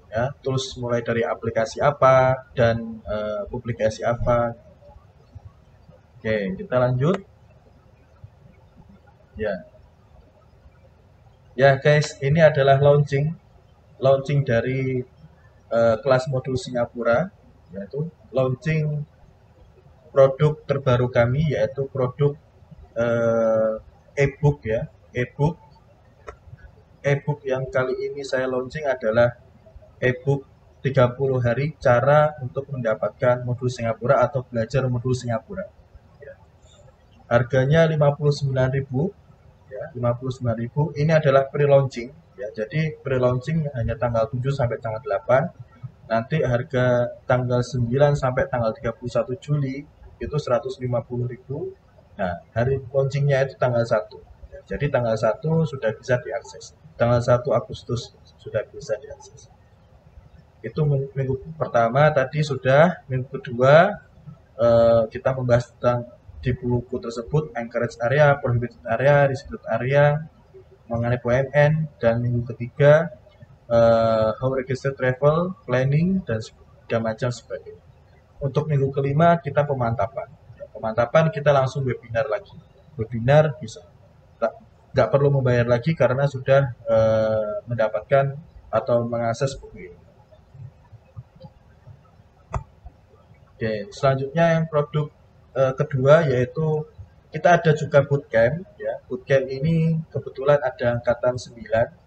ya, tools mulai dari aplikasi apa dan publikasi apa. Oke, kita lanjut. Ya guys, ini adalah launching dari kelas modul Singapura, yaitu launching produk terbaru kami, yaitu produk e-book ya, e-book yang kali ini saya launching adalah e-book 30 hari cara untuk mendapatkan modul Singapura atau belajar modul Singapura. Ya. Harganya 59.000 ya, 59.000. Ini adalah pre-launching ya. Jadi pre-launching hanya tanggal 7 sampai tanggal 8. Nanti harga tanggal 9 sampai tanggal 31 Juli itu 150.000. Nah, hari launchingnya itu tanggal 1. Ya, jadi tanggal 1 sudah bisa diakses. Tanggal 1 Agustus sudah bisa diakses. Itu minggu pertama tadi sudah. Minggu kedua kita membahas tentang di buku tersebut encourage area, prohibited area, restricted area, mengenai PMN, dan minggu ketiga how register travel, planning, dan macam sebagainya. Untuk minggu kelima kita pemantapan. Pemantapan kita langsung webinar lagi. Webinar bisa. Nggak perlu membayar lagi karena sudah mendapatkan atau mengakses buku ini. Oke, selanjutnya yang produk kedua yaitu kita ada juga bootcamp ya. Bootcamp ini kebetulan ada angkatan 9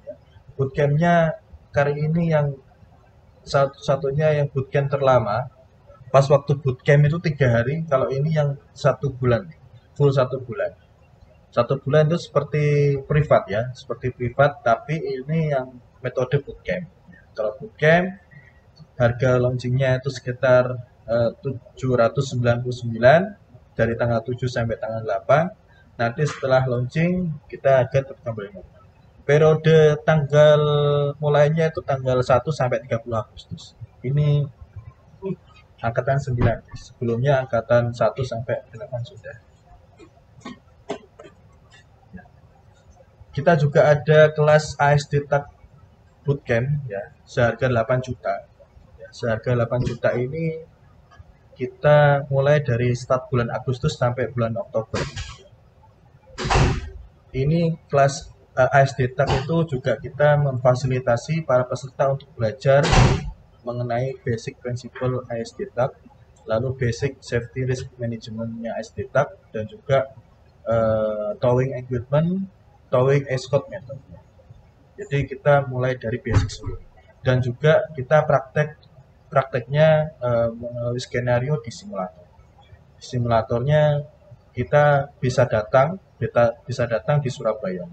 ya. Bootcampnya kali ini yang satu-satunya yang bootcamp terlama. Pas waktu bootcamp itu 3 hari, kalau ini yang 1 bulan, full 1 bulan. 1 bulan itu seperti privat ya, seperti privat, tapi ini yang metode bootcamp. Kalau bootcamp harga launchingnya itu sekitar 799 dari tanggal 7 sampai tanggal 8. Nanti setelah launching kita akan berkembang. Periode tanggal mulainya itu tanggal 1 sampai 30 Agustus. Ini angkatan 9. Sebelumnya angkatan 1 sampai 8 sudah. Kita juga ada kelas ASD TAK Bootcamp ya, seharga 8 juta. Ya, seharga 8 juta ini kita mulai dari start bulan Agustus sampai bulan Oktober. Ini kelas ASD TAK itu juga kita memfasilitasi para peserta untuk belajar mengenai basic principle ASD TAK, lalu basic safety risk management-nya ASD TAK, dan juga towing equipment, towing escort method. Jadi kita mulai dari basic dulu. Dan juga kita prakteknya melalui skenario di simulator. Di simulatornya kita bisa datang di Surabaya.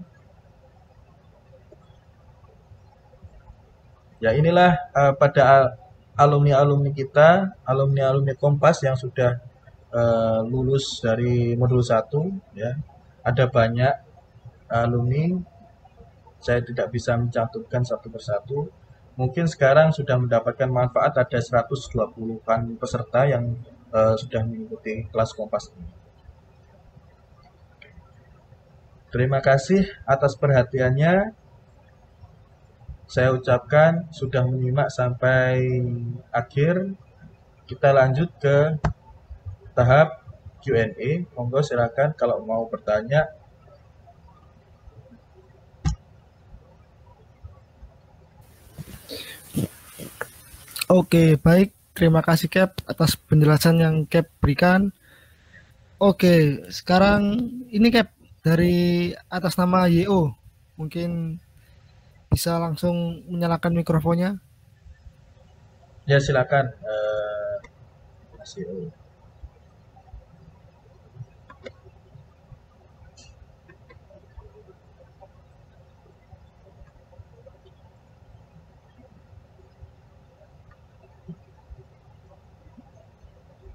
Ya, inilah pada alumni-alumni kita, alumni Kompas yang sudah lulus dari modul 1 ya. Ada banyak alumni saya tidak bisa mencantumkan satu persatu. Mungkin sekarang sudah mendapatkan manfaat ada 120-an peserta yang sudah mengikuti kelas Kompas ini. Terima kasih atas perhatiannya. Saya ucapkan sudah menyimak sampai akhir. Kita lanjut ke tahap Q&A. Monggo silakan kalau mau bertanya. Oke, baik. Terima kasih Cap atas penjelasan yang Cap berikan. Oke, sekarang ini Cap dari atas nama YO. Mungkin bisa langsung menyalakan mikrofonnya. Ya silakan. Mas YO.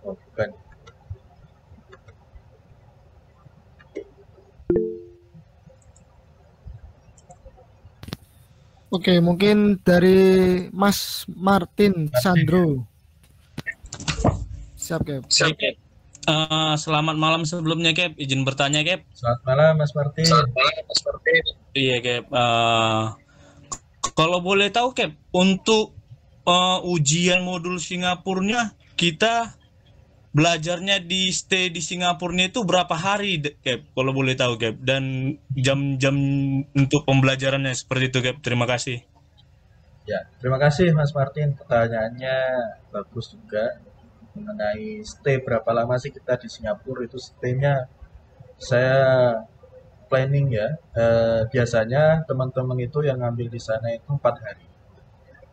Oh, bukan. Oke, mungkin dari Mas Martin Sandro. Siap, Cap. Siap, Cap. Selamat malam sebelumnya, Cap. Izin bertanya, Cap. Selamat malam, Mas Martin. Iya, Cap. Kalau boleh tahu, Cap, untuk ujian modul Singapurnya, kita belajarnya stay di Singapurnya itu berapa hari, Cap? Kalau boleh tahu, Cap. Dan jam-jam untuk pembelajarannya seperti itu, Cap. Terima kasih. Ya, terima kasih Mas Martin. Pertanyaannya bagus juga mengenai stay berapa lama sih kita di Singapura. Itu stay-nya saya planning ya. Biasanya teman-teman itu yang ngambil di sana itu 4 hari.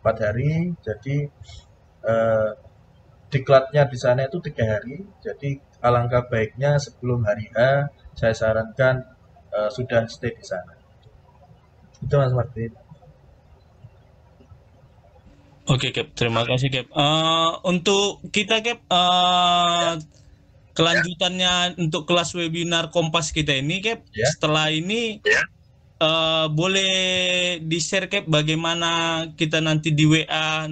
4 hari, jadi diklatnya di sana itu 3 hari. Jadi alangkah baiknya sebelum hari H saya sarankan sudah stay di sana. Itu Mas Martin. Oke, Cap. Terima kasih, Cap. Untuk kita, Cap, kelanjutannya untuk kelas webinar Kompas kita ini, Cap, setelah ini boleh di-share, Cap, bagaimana kita nanti di WA